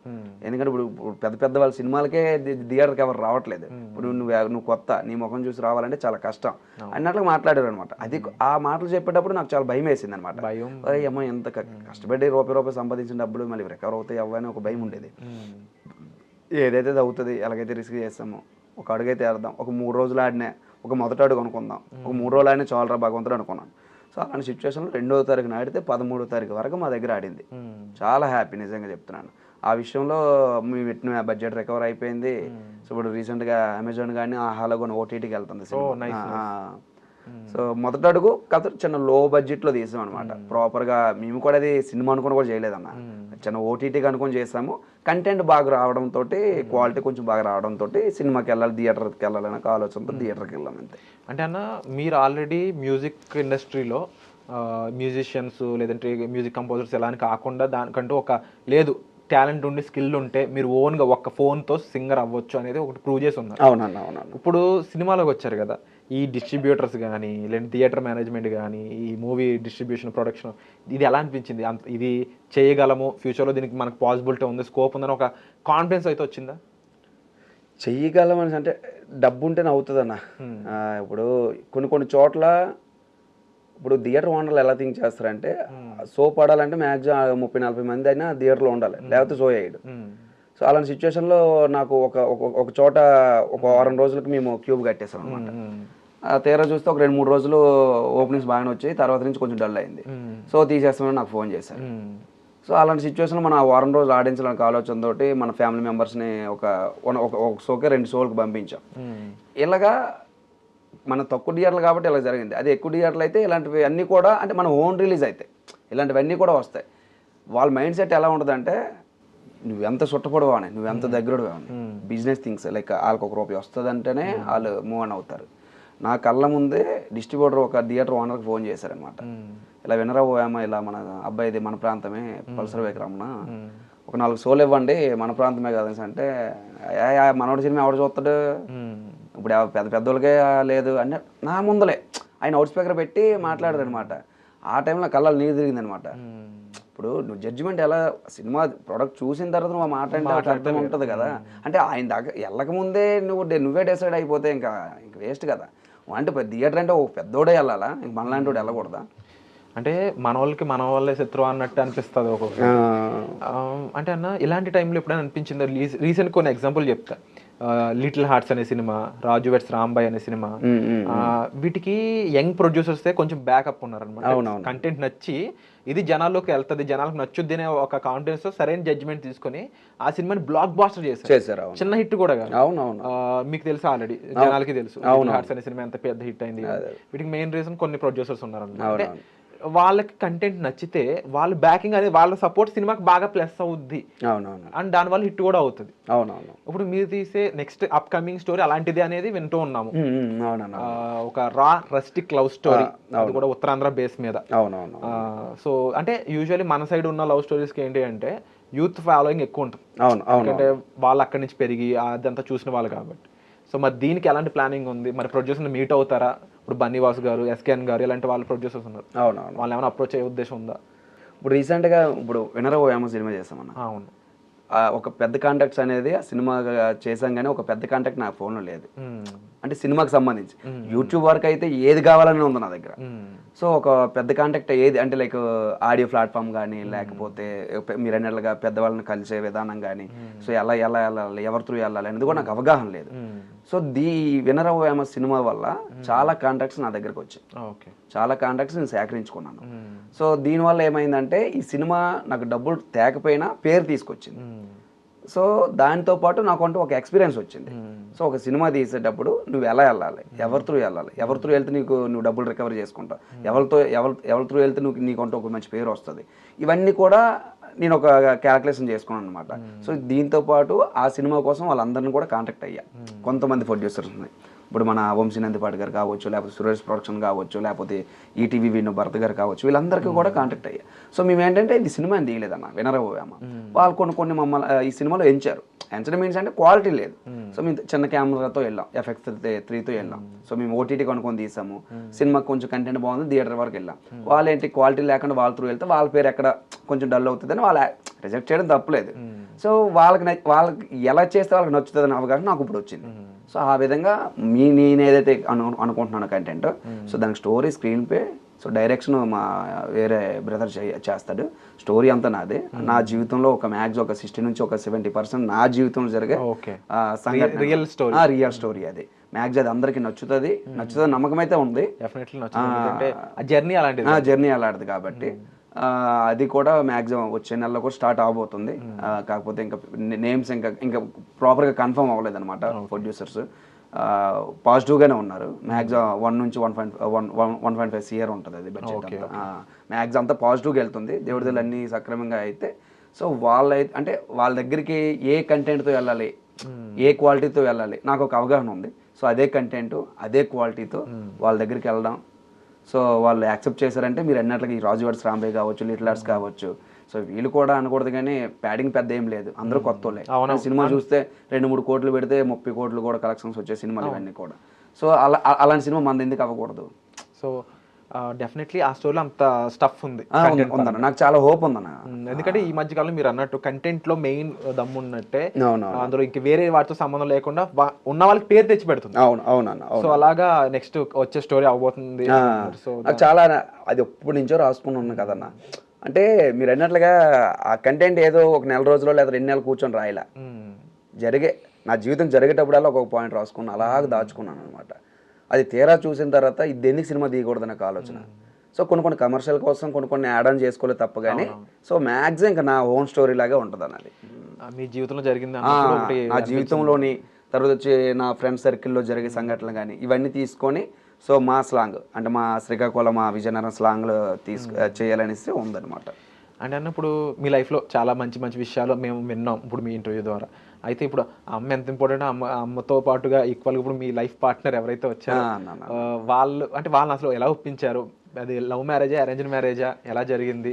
ఎందుకంటే ఇప్పుడు పెద్ద వాళ్ళ సినిమాలకే థియేటర్కి ఎవరు రావట్లేదు. ఇప్పుడు నువ్వు కొత్త, నీ ముఖం చూసి రావాలంటే చాలా కష్టం అన్నట్లు మాట్లాడారు అనమాట. అది ఆ మాటలు చెప్పేటప్పుడు నాకు చాలా భయం వేసింది అనమాట. అమ్మ ఎంత కష్టపడి రూపాయి సంపాదించిన డబ్బులు మళ్ళీ రికవర్ అవుతాయి అవ్వని ఒక భయం ఉండేది. ఏదైతే అవుతుంది, ఎలాగైతే రిస్క్ చేస్తామో ఒక అడుగైతే వేద్దాం, ఒక 3 రోజులు ఆడినా ఒక మొదటి అడుగు అనుకుందాం, ఒక 3 రోజులు ఆడినా చాలరా భగవంతుడు అనుకున్నాను. సో అలాంటి సిచ్యువేషన్లో 2వ తారీఖున ఆడితే 13వ తారీఖు వరకు మా దగ్గర ఆడింది. చాలా హ్యాపీ, నిజంగా చెప్తున్నాను. ఆ విషయంలో మేము పెట్టిన బడ్జెట్ రికవర్ అయిపోయింది. సో ఇప్పుడు రీసెంట్గా అమెజాన్ కానీ ఆహాలో కానీ ఓటీటీకి వెళ్తుంది సినిమా. సో మొదటి అడుగు కథ చిన్న లో బడ్జెట్లో తీసాం అనమాట. ప్రాపర్గా మేము కూడా అది సినిమా అనుకుని కూడా చేయలేదన్న, చిన్న ఓటీటీకి అనుకుని చేసాము. కంటెంట్ బాగా రావడంతో, క్వాలిటీ కొంచెం బాగా రావడంతో సినిమాకి వెళ్ళాలి, థియేటర్కి వెళ్ళాలని ఒక ఆలోచనతో థియేటర్కి వెళ్ళాం అంతే. అంటే అన్న మీరు ఆల్రెడీ మ్యూజిక్ ఇండస్ట్రీలో మ్యూజిషియన్స్ లేదంటే మ్యూజిక్ కంపోజర్స్ ఎలా అని కాకుండా దానికంటూ ఒక లేదు టాలెంట్ ఉండి స్కిల్ ఉంటే మీరు ఓన్గా ఒక్క ఫోన్తో సింగర్ అవ్వచ్చు అనేది ఒకటి ప్రూవ్ చేసి ఉన్నారు. అవునన్నా అవునన్నా. ఇప్పుడు సినిమాలోకి వచ్చారు కదా, ఈ డిస్ట్రిబ్యూటర్స్ కానీ లేదంటే థియేటర్ మేనేజ్మెంట్ కానీ ఈ మూవీ డిస్ట్రిబ్యూషన్ ప్రొడక్షన్ ఇది ఎలా అనిపించింది? ఇది చేయగలము, ఫ్యూచర్లో దీనికి మనకు పాసిబిలిటీ ఉంది, స్కోప్ ఉందని ఒక కాన్ఫిడెన్స్ అయితే వచ్చిందా? చెయ్యగలమని అంటే డబ్బు ఉంటేనే అవుతుందన్న. ఇప్పుడు కొన్ని చోట్ల ఇప్పుడు థియేటర్ ఓనర్లు ఎలా థింక్ చేస్తారంటే షో పడాలంటే మ్యాక్సిమం 30-40 మంది అయినా థియేటర్లో ఉండాలి, లేకపోతే షో వేయడు. సో అలాంటి సిచ్యువేషన్లో నాకు ఒక చోట ఒక వారం రోజులకి మేము క్యూబ్ కట్టేసాం అనమాట. తీరా చూస్తే ఒక 2-3 రోజులు ఓపెనింగ్స్ బాగానే వచ్చాయి, తర్వాత నుంచి కొంచెం డల్ అయింది. సో తీసేస్తామని నాకు ఫోన్ చేశారు. సో అలాంటి సిచ్యువేషన్లో మన వారం రోజులు ఆడించడానికి ఆలోచనతో మన ఫ్యామిలీ మెంబర్స్ని ఒక షోకే 2 షోలకు పంపించాం. ఇలాగా మన తక్కువ థియేటర్లు కాబట్టి ఇలా జరిగింది. అది ఎక్కువ థియేటర్లు అయితే ఇలాంటివి అన్నీ కూడా అంటే మన ఓన్ రిలీజ్ అయితే ఇలాంటివన్నీ కూడా వస్తాయి. వాళ్ళ మైండ్ సెట్ ఎలా ఉంటుందంటే నువ్వెంత చుట్టపడవా అని, నువ్వెంత దగ్గరడు అని, బిజినెస్ థింగ్స్ లైక్ వాళ్ళకి ₹1 వస్తుందంటేనే వాళ్ళు మూవ్ ఆన్ అవుతారు. నా కళ్ళ ముందే డిస్ట్రిబ్యూటర్ ఒక థియేటర్ ఓనర్కి ఫోన్ చేశారనమాట. ఇలా వినరా ఓయమ్మ, ఇలా మన అబ్బాయిది మన ప్రాంతమే పల్సర్ విక్రమ్న, ఒక 4 షోలు ఇవ్వండి, మన ప్రాంతమే కదా అంటే మనోడి సినిమా ఎవడు చూస్తాడు, ఇప్పుడు పెద్దోళ్ళకే లేదు అంటే నా ముందలే ఆయన అవుట్ స్పీకర్ పెట్టి మాట్లాడారు అనమాట. ఆ టైంలో కళ్ళలో నీరు తిరిగిందనమాట. ఇప్పుడు నువ్వు జడ్జిమెంట్ ఎలా సినిమా ప్రోడక్ట్ చూసిన తర్వాత నువ్వు మాట్లాడితే అర్థం ఉంటుంది కదా. అంటే ఆయన దాకా వెళ్ళకముందే నువ్వే డిసైడ్ అయిపోతే ఇంకా వేస్ట్ కదా. అంటే థియేటర్ అంటే ఒక పెద్దోడే వెళ్ళాలా, ఇంక మనలాంటి వాడు వెళ్ళకూడదా? అంటే మన వాళ్ళే శత్రువు అన్నట్టు అనిపిస్తుంది ఒక్కొక్క. అంటే అన్న ఇలాంటి టైంలో ఎప్పుడైనా అనిపించిందో? రీసెంట్ కొన్ని ఎగ్జాంపుల్ చెప్తా. లిటిల్ హార్ట్స్ అనే సినిమా, రాజు వెడ్స్ రాంబాయ్ అనే సినిమా, వీటికి యంగ్ ప్రొడ్యూసర్స్ కొంచెం బ్యాకప్ ఉన్నారనమాట. కంటెంట్ నచ్చి ఇది జనాల్లోకి వెళ్తుంది, జనాలకు నచ్చుద్ది అనే ఒక కాన్ఫిడెన్స్ తో సరైన జడ్జ్మెంట్ తీసుకొని ఆ సినిమాని బ్లాక్ బాస్టర్ చేశారు. చిన్న హిట్ కూడా కాదు. మీకు తెలుసు ఆల్రెడీ, జనాలకి తెలుసు లిటిల్ హార్ట్స్ అనే సినిమా ఎంత పెద్ద హిట్ అయింది. వీటికి మెయిన్ రీజన్ కొన్ని ప్రొడ్యూసర్స్ ఉన్నారన్నమాట. వాళ్ళకి కంటెంట్ నచ్చితే వాళ్ళ బ్యాకింగ్ అనేది వాళ్ళ సపోర్ట్ సినిమాకి బాగా ప్లస్ అవుద్ది అండ్ దానివల్ల హిట్ కూడా అవుతుంది. ఇప్పుడు మీరు తీసే నెక్స్ట్ అప్ కమింగ్ స్టోరీ అలాంటిది అనేది వింటూ ఉన్నాము. ఒక రా రస్టిక్ లవ్ స్టోరీ, అది కూడా ఉత్తరాంధ్ర బేస్ మీద. సో అంటే యూజువల్లీ మన సైడ్ ఉన్న లవ్ స్టోరీస్ కి ఏంటి అంటే యూత్ ఫాలోయింగ్ ఎక్కువ ఉంటుంది, ఎందుకంటే వాళ్ళు అక్కడి నుంచి పెరిగి అదంతా చూసిన వాళ్ళు కాబట్టి. సో మరి దీనికి ఎలాంటి ప్లానింగ్ ఉంది? మరి ప్రొడ్యూసర్ని మీట్ అవుతారా? ఇప్పుడు బన్నీవాస్ గారు, ఎస్కేఎన్ గారు ఇలాంటి వాళ్ళు ప్రొడ్యూసర్స్ ఉన్నారు, వాళ్ళు ఏమైనా అప్రోచ్ అయ్యే ఉద్దేశం ఉందా? ఇప్పుడు రీసెంట్గా ఇప్పుడు వినరా ఓయమ్మ సినిమా చేసామన్న. అవును, ఒక పెద్ద కాంటాక్ట్స్ అనేది ఆ సినిమా చేసాం, కానీ ఒక పెద్ద కాంటాక్ట్ నా ఫోన్లో లేదు. అంటే సినిమాకి సంబంధించి యూట్యూబ్ వరకు అయితే ఏది కావాలని ఉంది నా దగ్గర. సో ఒక పెద్ద కాంటాక్ట్ ఏది అంటే లైక్ ఆడియో ప్లాట్ఫామ్ కానీ, లేకపోతే మీరు అన్నట్లుగా పెద్దవాళ్ళని కలిసే విధానం కానీ, సో ఎలా వెళ్ళాలి, ఎవరి త్రూ వెళ్ళాలి అనేది కూడా నాకు అవగాహన లేదు. సో వినరా ఓయమ్మ సినిమా వల్ల చాలా కాంటాక్ట్స్ నా దగ్గరకు వచ్చాయి, చాలా కాంటాక్ట్స్ నేను సేకరించుకున్నాను. సో దీనివల్ల ఏమైందంటే ఈ సినిమా నాకు డబ్బులు తేకపోయినా పేరు తీసుకొచ్చింది. సో దానితో పాటు నాకు అంటూ ఒక ఎక్స్పీరియన్స్ వచ్చింది. సో ఒక సినిమా తీసేటప్పుడు నువ్వు ఎలా వెళ్ళాలి, ఎవరి త్రూ వెళ్ళాలి, ఎవరి త్రూ వెళ్తే నువ్వు డబ్బులు రికవర్ చేసుకుంటావు, ఎవరి త్రూ వెళ్తే నీకంటూ ఒక మంచి పేరు వస్తుంది, ఇవన్నీ కూడా నేను ఒక క్యాల్కులేషన్ చేసుకున్నాను అనమాట. సో దీంతో పాటు ఆ సినిమా కోసం వాళ్ళందరినీ కూడా కాంటాక్ట్ అయ్యా. కొంతమంది ప్రొడ్యూసర్స్ ఉన్నాయి, ఇప్పుడు మన వంశీనందిపాటి గారు కావచ్చు, లేకపోతే సురేష్ ప్రొడక్షన్ కావచ్చు, లేకపోతే ఈటీవీ విను భరత్ గారు కావచ్చు, వీళ్ళందరికీ కూడా కాంటాక్ట్ అయ్యా. సో మేము ఏంటంటే ఇది సినిమా అని తీయలేదన్న, వినరా ఓయమ్మ. వాళ్ళు కొన్ని మమ్మల్ని ఈ సినిమాలో ఎంచడం మీన్స్ అంటే క్వాలిటీ లేదు. సో మేము చిన్న కెమెరాతో వెళ్ళాం, FX 3తో వెళ్ళాం. సో మేము ఓటీటీ కొనుక్కొని తీసాము, సినిమాకి కొంచెం కంటెంట్ బాగుంది, థియేటర్ వరకు వెళ్ళాం. వాళ్ళు ఏంటి క్వాలిటీ లేకుండా వాళ్ళ త్రూ వెళ్తే వాళ్ళ పేరు ఎక్కడ కొంచెం డల్ అవుతుందని వాళ్ళు రిజెక్ట్ చేయడం తప్పలేదు. సో వాళ్ళకి ఎలా చేస్తే వాళ్ళకి నచ్చుతుందని అవగాహన నాకు ఇప్పుడు వచ్చింది. సో ఆ విధంగా నేను ఏదైతే అనుకుంటున్నాను కంటెంట్, సో దానికి story, screen play, so direction మా వేరే బ్రదర్ చేస్తాడు, స్టోరీ అంతా నాదే. నా జీవితంలో ఒక మ్యాక్స్ ఒక 60 నుంచి ఒక 70% నా జీవితంలో జరిగే రియల్ స్టోరీ అది. మ్యాక్స్ అది అందరికి నచ్చుతుంది నమ్మకం అయితే ఉంది. జర్నీ అలాంటిది కాబట్టి అది కూడా మ్యాక్సిమం వచ్చే నెలలో కూడా స్టార్ట్ అవబోతుంది. కాకపోతే ఇంకా నేమ్స్ ఇంకా ప్రాపర్గా కన్ఫర్మ్ అవ్వలేదు అనమాట. ప్రొడ్యూసర్స్ పాజిటివ్గానే ఉన్నారు. మ్యాక్సిమం 1 నుంచి 1.5 CR ఉంటుంది అది బడ్జెట్ అంతా. మ్యాక్సిమం అంతా పాజిటివ్గా వెళ్తుంది. దేవుడి అన్నీ సక్రమంగా అయితే సో అంటే వాళ్ళ దగ్గరికి ఏ కంటెంట్తో వెళ్ళాలి, ఏ క్వాలిటీతో వెళ్ళాలి నాకు ఒక అవగాహన ఉంది. సో అదే కంటెంట్ అదే క్వాలిటీతో వాళ్ళ దగ్గరికి వెళ్ళడం. సో వాళ్ళు యాక్సెప్ట్ చేశారంటే మీరు అన్నట్లకి ఈ రాజువాడ్స్ రాంబే కావచ్చు, లిటిల్ ఆర్ట్స్ కావచ్చు. సో వీళ్ళు కూడా అనకూడదు కానీ ప్యాడింగ్ పెద్ద ఏం లేదు, అందరూ కొత్త వాళ్ళే. సినిమా చూస్తే 2-3 కోట్లు పెడితే 30 కోట్లు కూడా కలెక్షన్స్ వచ్చే సినిమాలు ఇవన్నీ కూడా. సో అలాంటి సినిమా మనది ఎందుకు అవ్వకూడదు? సో డెఫినెట్లీ ఆ స్టోరీలో అంత స్టఫ్ ఉంది ఉందన్న, నాకు చాలా హోప్ ఉందన్న. ఎందుకంటే ఈ మధ్య కాలంలో మీరు అన్నట్టు కంటెంట్ లో మెయిన్ దమ్ము ఉన్నట్టే అందులో ఇంక వేరే వాటితో సంబంధం లేకుండా ఉన్న వాళ్ళకి పేరు తెచ్చి పెడుతుంది. అవునన్న. సో అలాగా నెక్స్ట్ వచ్చే స్టోరీ అవబోతుంది. సో చాలా అది ఎప్పటి నుంచో రాసుకుని ఉన్నాను కదన్న. అంటే మీరు అన్నట్లుగా ఆ కంటెంట్ ఏదో ఒక నెల రోజుల్లో లేదా 2 నెలలు కూర్చొని రాయలా, నా జీవితం జరిగేటప్పుడల్లా ఒక పాయింట్ రాసుకున్నాను, అలాగ దాచుకున్నాను అనమాట. అది తీరా చూసిన తర్వాత ఇది ఎందుకు సినిమా తీయకూడదు నాకు ఆలోచన. సో కొన్ని కమర్షియల్ కోసం కొన్ని యాడ్ ఆన్ చేసుకోలేదు తప్ప కానీ సో మ్యాక్సిమం ఇంకా నా ఓన్ స్టోరీ లాగా ఉంటుంది అన్నది. మీ జీవితంలో జరిగింది నా జీవితంలోని తర్వాత వచ్చి నా ఫ్రెండ్ సర్కిల్లో జరిగే సంఘటనలు కానీ ఇవన్నీ తీసుకొని సో మా స్లాంగ్ అంటే మా శ్రీకాకుళం మా విజయనగరం స్లాంగ్లో చేయాలనేసి ఉందన్నమాట. అంటే అన్నప్పుడు మీ లైఫ్లో చాలా మంచి మంచి విషయాలు మేము విన్నాం ఇప్పుడు మీ ఇంటర్వ్యూ ద్వారా. అయితే ఇప్పుడు అమ్మ ఎంత ఇంపార్టెంట్, అమ్మతో పాటుగా ఈక్వల్గా ఇప్పుడు మీ లైఫ్ పార్ట్నర్ ఎవరైతే వచ్చారో వాళ్ళని అసలు ఎలా ఒప్పించారు? అది లవ్ మ్యారేజా, అరేంజ్డ్ మ్యారేజా, ఎలా జరిగింది?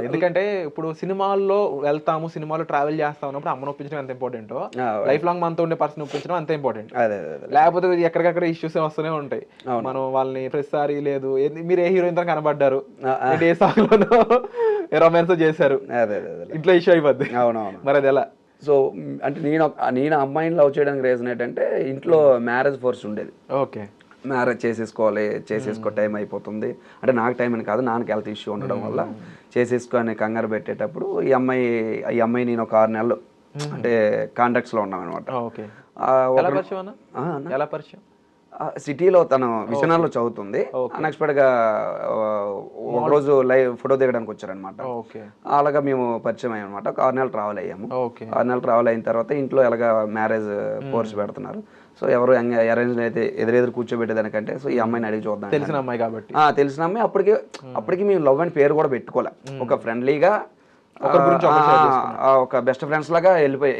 ఎందుకంటే ఇప్పుడు సినిమాల్లో వెళ్తాము, సినిమాలో ట్రావెల్ చేస్తాం అన్నప్పుడు అమ్మను ఒప్పించడం ఎంత ఇంపార్టెంటో, లైఫ్ లాంగ్ మనతో ఉండే పర్సన్ ఒప్పించడం అంత ఇంపార్టెంట్. లేకపోతే ఎక్కడికక్కడ ఇష్యూస్ వస్తూనే ఉంటాయి. మనం వాళ్ళని ప్రతిసారి లేదు మీరు ఏ హీరోయిన్ తో కనబడ్డారు, ఏ సాంగ్ లోనో రొమాన్స్ చేశారు, ఇంట్లో ఇష్యూ అయిపోద్ది. మరి అది ఎలా? సో అంటే నేను అమ్మాయిని లవ్ చేయడానికి రీజన్ ఏంటంటే ఇంట్లో మ్యారేజ్ ఫోర్స్ ఉండేది. ఓకే, మ్యారేజ్ చేసేసుకో టైం అయిపోతుంది అంటే నాకు టైం అని కాదు, నాన్నకి హెల్త్ ఇష్యూ ఉండడం వల్ల చేసేసుకొని కంగారు పెట్టేటప్పుడు ఈ అమ్మాయి నేను ఒక 6 నెలలు అంటే కాంటాక్ట్స్లో ఉన్నాం అనమాట. సిటీలో తను విజయనగరంలో చదువుతుంది. అన్ఎక్స్పెక్టెడ్గా ఒకరోజు లైవ్ ఫోటో దిగడానికి వచ్చారనమాట. అలాగా మేము పరిచయం అయ్యాం అనమాట. ఒక 6 నెలలు ట్రావెల్ అయ్యాము. 6 నెలలు ట్రావెల్ అయిన తర్వాత ఇంట్లో ఎలాగా మ్యారేజ్ కోర్స్ పెడుతున్నారు. సో ఎవరు అరేంజ్ అయితే ఎదురెదురు కూర్చోబెట్టేదానికంటే సో ఈ అమ్మాయిని అడిగి చూద్దాం, తెలిసిన అమ్మాయి కాబట్టి. తెలిసిన అమ్మాయి. అప్పటికి మేము లవ్ అని పేరు కూడా పెట్టుకోలే, ఒక ఫ్రెండ్లీగా ఒక బెస్ట్ ఫ్రెండ్స్ లాగా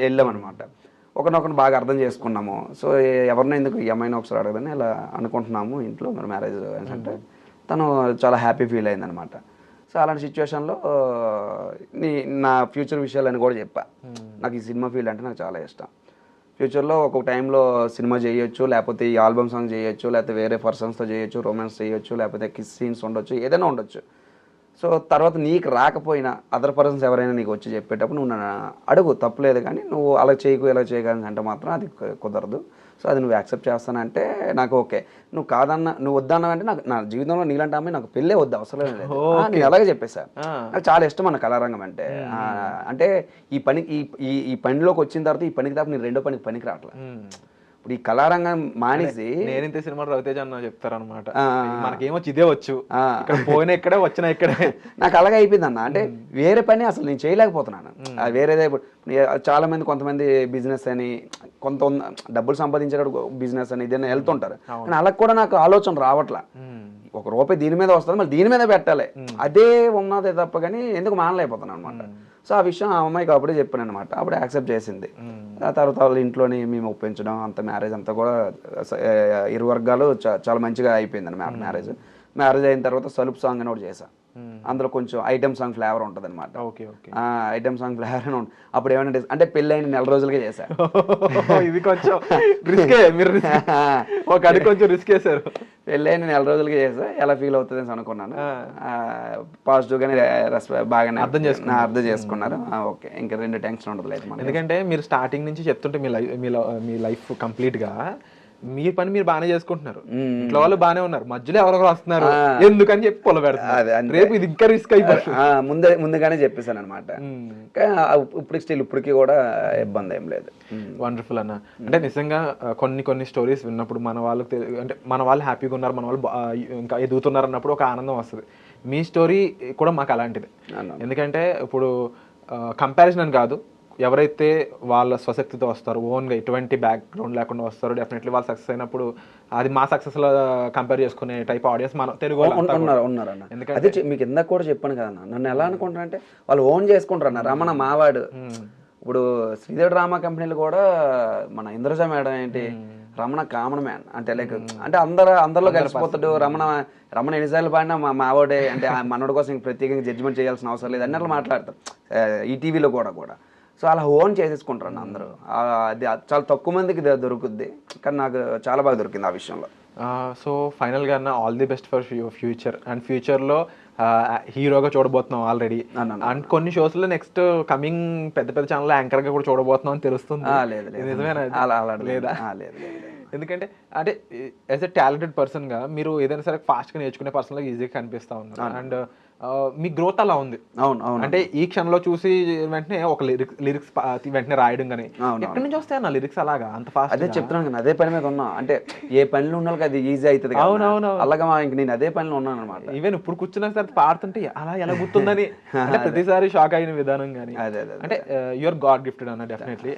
వెళ్ళాం అనమాట. ఒకరినొకరిని బాగా అర్థం చేసుకున్నాము. సో ఎవరినో ఎందుకు ఈ అమ్మాయిని ఒకసారి అడగదని ఇలా అనుకుంటున్నాము ఇంట్లో మరి మ్యారేజ్ అంటే తను చాలా హ్యాపీ ఫీల్ అయిందనమాట. సో అలాంటి సిచ్యువేషన్లో నా ఫ్యూచర్ విషయాలని కూడా చెప్పా. నాకు ఈ సినిమా ఫీల్డ్ అంటే నాకు చాలా ఇష్టం. ఫ్యూచర్లో ఒక్కొక్క టైంలో సినిమా చేయొచ్చు, లేకపోతే ఈ ఆల్బమ్ సాంగ్ చేయొచ్చు, లేకపోతే వేరే పర్సన్స్తో చేయొచ్చు, రొమాన్స్ చేయొచ్చు, లేకపోతే కిస్ సీన్స్ ఉండొచ్చు, ఏదైనా ఉండొచ్చు. సో తర్వాత నీకు రాకపోయినా అదర్ పర్సన్స్ ఎవరైనా నీకు వచ్చి చెప్పేటప్పుడు నువ్వు నన్ను అడుగు, తప్పులేదు. కానీ నువ్వు అలా చేయకు ఇలా చేయగలని అంటే మాత్రం అది కుదరదు. సో అది నువ్వు యాక్సెప్ట్ చేస్తానంటే నాకు ఓకే, నువ్వు వద్దన్నావంటే నాకు నా జీవితంలో నీలాంటి అమ్మాయి నాకు పెళ్ళే వద్దు, అవసరం లేదు. నేను అలాగే చెప్పేశాను. నాకు చాలా ఇష్టం అన్న కళారంగం అంటే. అంటే ఈ పనిలోకి వచ్చిన తర్వాత ఈ పనికి తప్ప నేను రెండో పనికి రావట్లేదు. ఇప్పుడు ఈ కళారంగం మానేసి నేను ఇంత సినిమా రవితేజ అన్న చెప్తారనమాట, మనకేమొచ్చి ఇదే వచ్చు, పోయినా ఇక్కడే వచ్చినా ఇక్కడే. నాకు అలాగే అయిపోయింది అన్న. అంటే వేరే పని అసలు నేను చేయలేకపోతున్నాను. వేరేదే చాలా మంది కొంతమంది బిజినెస్ అని కొంత డబ్బులు సంపాదించేటప్పుడు బిజినెస్ అని ఇదైనా వెళ్తుంటారు. కానీ అలా కూడా నాకు ఆలోచన రావట్లా. ₹1 దీని మీద వస్తుంది, మళ్ళీ దీని మీద పెట్టాలి, అదే ఉన్నదే తప్ప కానీ ఎందుకు మానలేకపోతున్నాను అనమాట. సో ఆ విషయం ఆ అమ్మాయికి అప్పుడే చెప్పాను అనమాట. అప్పుడే యాక్సెప్ట్ చేసింది. ఆ తర్వాత వాళ్ళ ఇంట్లోని మేము ఒప్పించడం అంత మ్యారేజ్ అంతా కూడా ఇరు వర్గాలు చాలా మంచిగా అయిపోయింది మ్యారేజ్ అయిన తర్వాత సలుపు సాంగ్ అని ఒకటి చేశాను. అందులో కొంచెం ఐటమ్ సాంగ్ ఫ్లేవర్ ఉంటుంది అనమాట. ఐటమ్ సాంగ్ ఫ్లేవర్ అని అప్పుడు ఏమైనా అంటే పెళ్ళి అయిన 4 రోజులకే చేశారు. ఇది కొంచెం కొంచెం రిస్క్ చేశారు. పెళ్ళి అయిన 4 రోజులకే చేసా. ఎలా ఫీల్ అవుతుంది అని అనుకున్నాను. పాజిటివ్గానే బాగానే అర్థం చేసుకున్నారు. ఓకే, ఇంకా 2 టెన్షన్ ఉండదు లేదు. ఎందుకంటే మీరు స్టార్టింగ్ నుంచి చెప్తుంటే మీ లైఫ్ కంప్లీట్ గా మీ పని మీరు బాగానే చేసుకుంటున్నారు, ఇంట్లో వాళ్ళు బాగానే ఉన్నారు, మధ్యలో ఎవరొకరు వస్తున్నారు ఎందుకని చెప్పి పొల పెడతారు. రేపు ఇది ఇంకా రిస్క్ అయిపోతుంది. ముందుగానే చెప్పేశాను అనమాట. ఇప్పటికి కూడా ఇబ్బంది ఏం లేదు. వండర్ఫుల్ అన్న. అంటే నిజంగా కొన్ని స్టోరీస్ విన్నప్పుడు మన వాళ్ళకి అంటే మన వాళ్ళు హ్యాపీగా ఉన్నారు, మన వాళ్ళు ఇంకా ఎదుగుతున్నారు అన్నప్పుడు ఒక ఆనందం వస్తుంది. మీ స్టోరీ కూడా మాకు అలాంటిది. అవును. ఎందుకంటే ఇప్పుడు కంపారిజన్ అని కాదు, ఎవరైతే వాళ్ళ స్వశక్తితో వస్తారో, ఓన్గా ఎటువంటి బ్యాక్గ్రౌండ్ లేకుండా వస్తారో, డెఫినెట్లీ వాళ్ళు సక్సెస్ అయినప్పుడు అది మా సక్సెస్లో కంపేర్ చేసుకునే టైప్ ఆడియన్స్ మన తెలుగు వాళ్ళు అంతా కూడా. ఉన్నారన్న. ఎందుకంటే అదే మీకు ఇందాక కూడా చెప్పాను కదన్న, నన్ను ఎలా అనుకుంటారంటే వాళ్ళు ఓన్ చేసుకుంటారు అన్న. రమణ మావాడు, ఇప్పుడు శ్రీదేవి డ్రామా కంపెనీలు కూడా మన ఇంద్రజ మేడం ఏంటి, రమణ కామన్ మ్యాన్ అంటే లైక్ అంటే అందరిలో కలిసిపోతాడు. రమణ ఎన్నిసార్లు పాడినా మావాడే అంటే మనోడి కోసం ప్రత్యేకంగా జడ్జిమెంట్ చేయాల్సిన అవసరం లేదు అన్నట్లు మాట్లాడతారు ఈ టీవీలో కూడా. సో అలా ఓన్ చేసేసుకుంటారు అన్న అందరూ. అది చాలా తక్కువ మందికి దొరుకుద్ది, కానీ నాకు చాలా బాగా దొరికింది ఆ విషయంలో. సో ఫైనల్గా అన్న all the best for future. And ఫ్యూచర్లో హీరోగా చూడబోతున్నాం ఆల్రెడీ. అండ్ కొన్ని షోస్లో నెక్స్ట్ కమింగ్ పెద్ద ఛానల్లో యాంకర్గా కూడా చూడబోతున్నాం అని తెలుస్తుంది. లేదు నిజమేనా? లేదా? లేదు. ఎందుకంటే అంటే యాజ్ ఎ టాలెంటెడ్ పర్సన్గా మీరు ఏదైనా సరే ఫాస్ట్గా నేర్చుకునే పర్సన్గా ఈజీగా కనిపిస్తూ ఉన్నారు. అండ్ మీ గ్రోత్ అలా ఉంది. అవును. అంటే ఈ క్షణంలో చూసి వెంటనే ఒక లిరిక్స్ వెంటనే రాయడం కానీ ఎక్కడి నుంచి వస్తాయి అన్న లిరిక్స్ అలాగా అంత ఫాస్ట్? అదే చెప్తున్నాను కదా, అదే పని మీద ఉన్నా. అంటే ఏ పనిలో ఉన్న వాళ్ళకి అది ఈజీ అవుతుంది. అవునవును. అలాగా ఇంక నేను అదే పనిలో ఉన్నాను అనమాట. ఈవెన్ ఇప్పుడు కూర్చున్న తర్వాత పాడుతుంటే అలా ఎలా గుర్తుందని అంటే ప్రతిసారి షాక్ అయిన విధానం కానీ అంటే యూఆర్ గాడ్ గిఫ్టెడ్ అన్న. డెఫినెట్లీ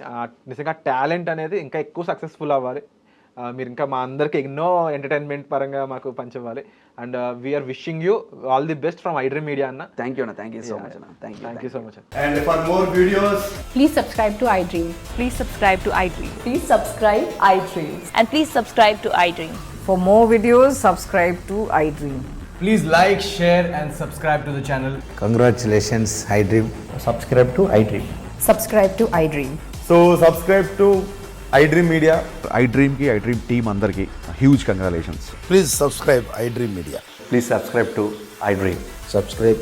నిజంగా టాలెంట్ అనేది ఇంకా ఎక్కువ సక్సెస్ఫుల్ అవ్వాలి. మీరు ఇంకా మా అందరికి ఎన్నో ఎంటర్టైన్మెంట్ పరంగా మాకు పంచవ్వాలి. And we are wishing you all the best from iDream Media అన్న. థ్యాంక్ యూ అన్న, థ్యాంక్ యూ సో మచ్ అన్న, thank you so much. And for more videos, Please subscribe to iDream. Please subscribe to iDream. Please subscribe iDream. And please subscribe to iDream. For more videos, subscribe to iDream. please like, share, and subscribe to the channel. Congratulations, iDream. Subscribe to iDream. Subscribe to iDream. So subscribe to iDream Media. iDream ki iDream team andarki huge congratulations. Please subscribe iDream Media. Please subscribe to iDream. Subscribe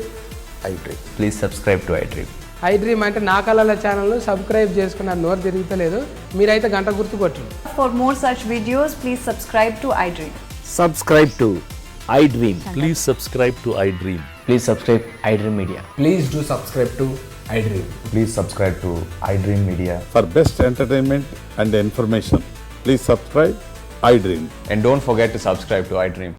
iDream. Please subscribe to iDream. iDream అంటే నా కళల channel subscribe చేసుకున్న నోరు తిరుగుతలేదు, మీరైతే గంట గుర్తు కొట్టండి. For more such videos, please subscribe to iDream. Subscribe to iDream. Please subscribe to iDream. Please subscribe iDream Media. Please do subscribe to iDream. Please subscribe to iDream Media. For best entertainment and information, please subscribe iDream. And don't forget to subscribe to iDream.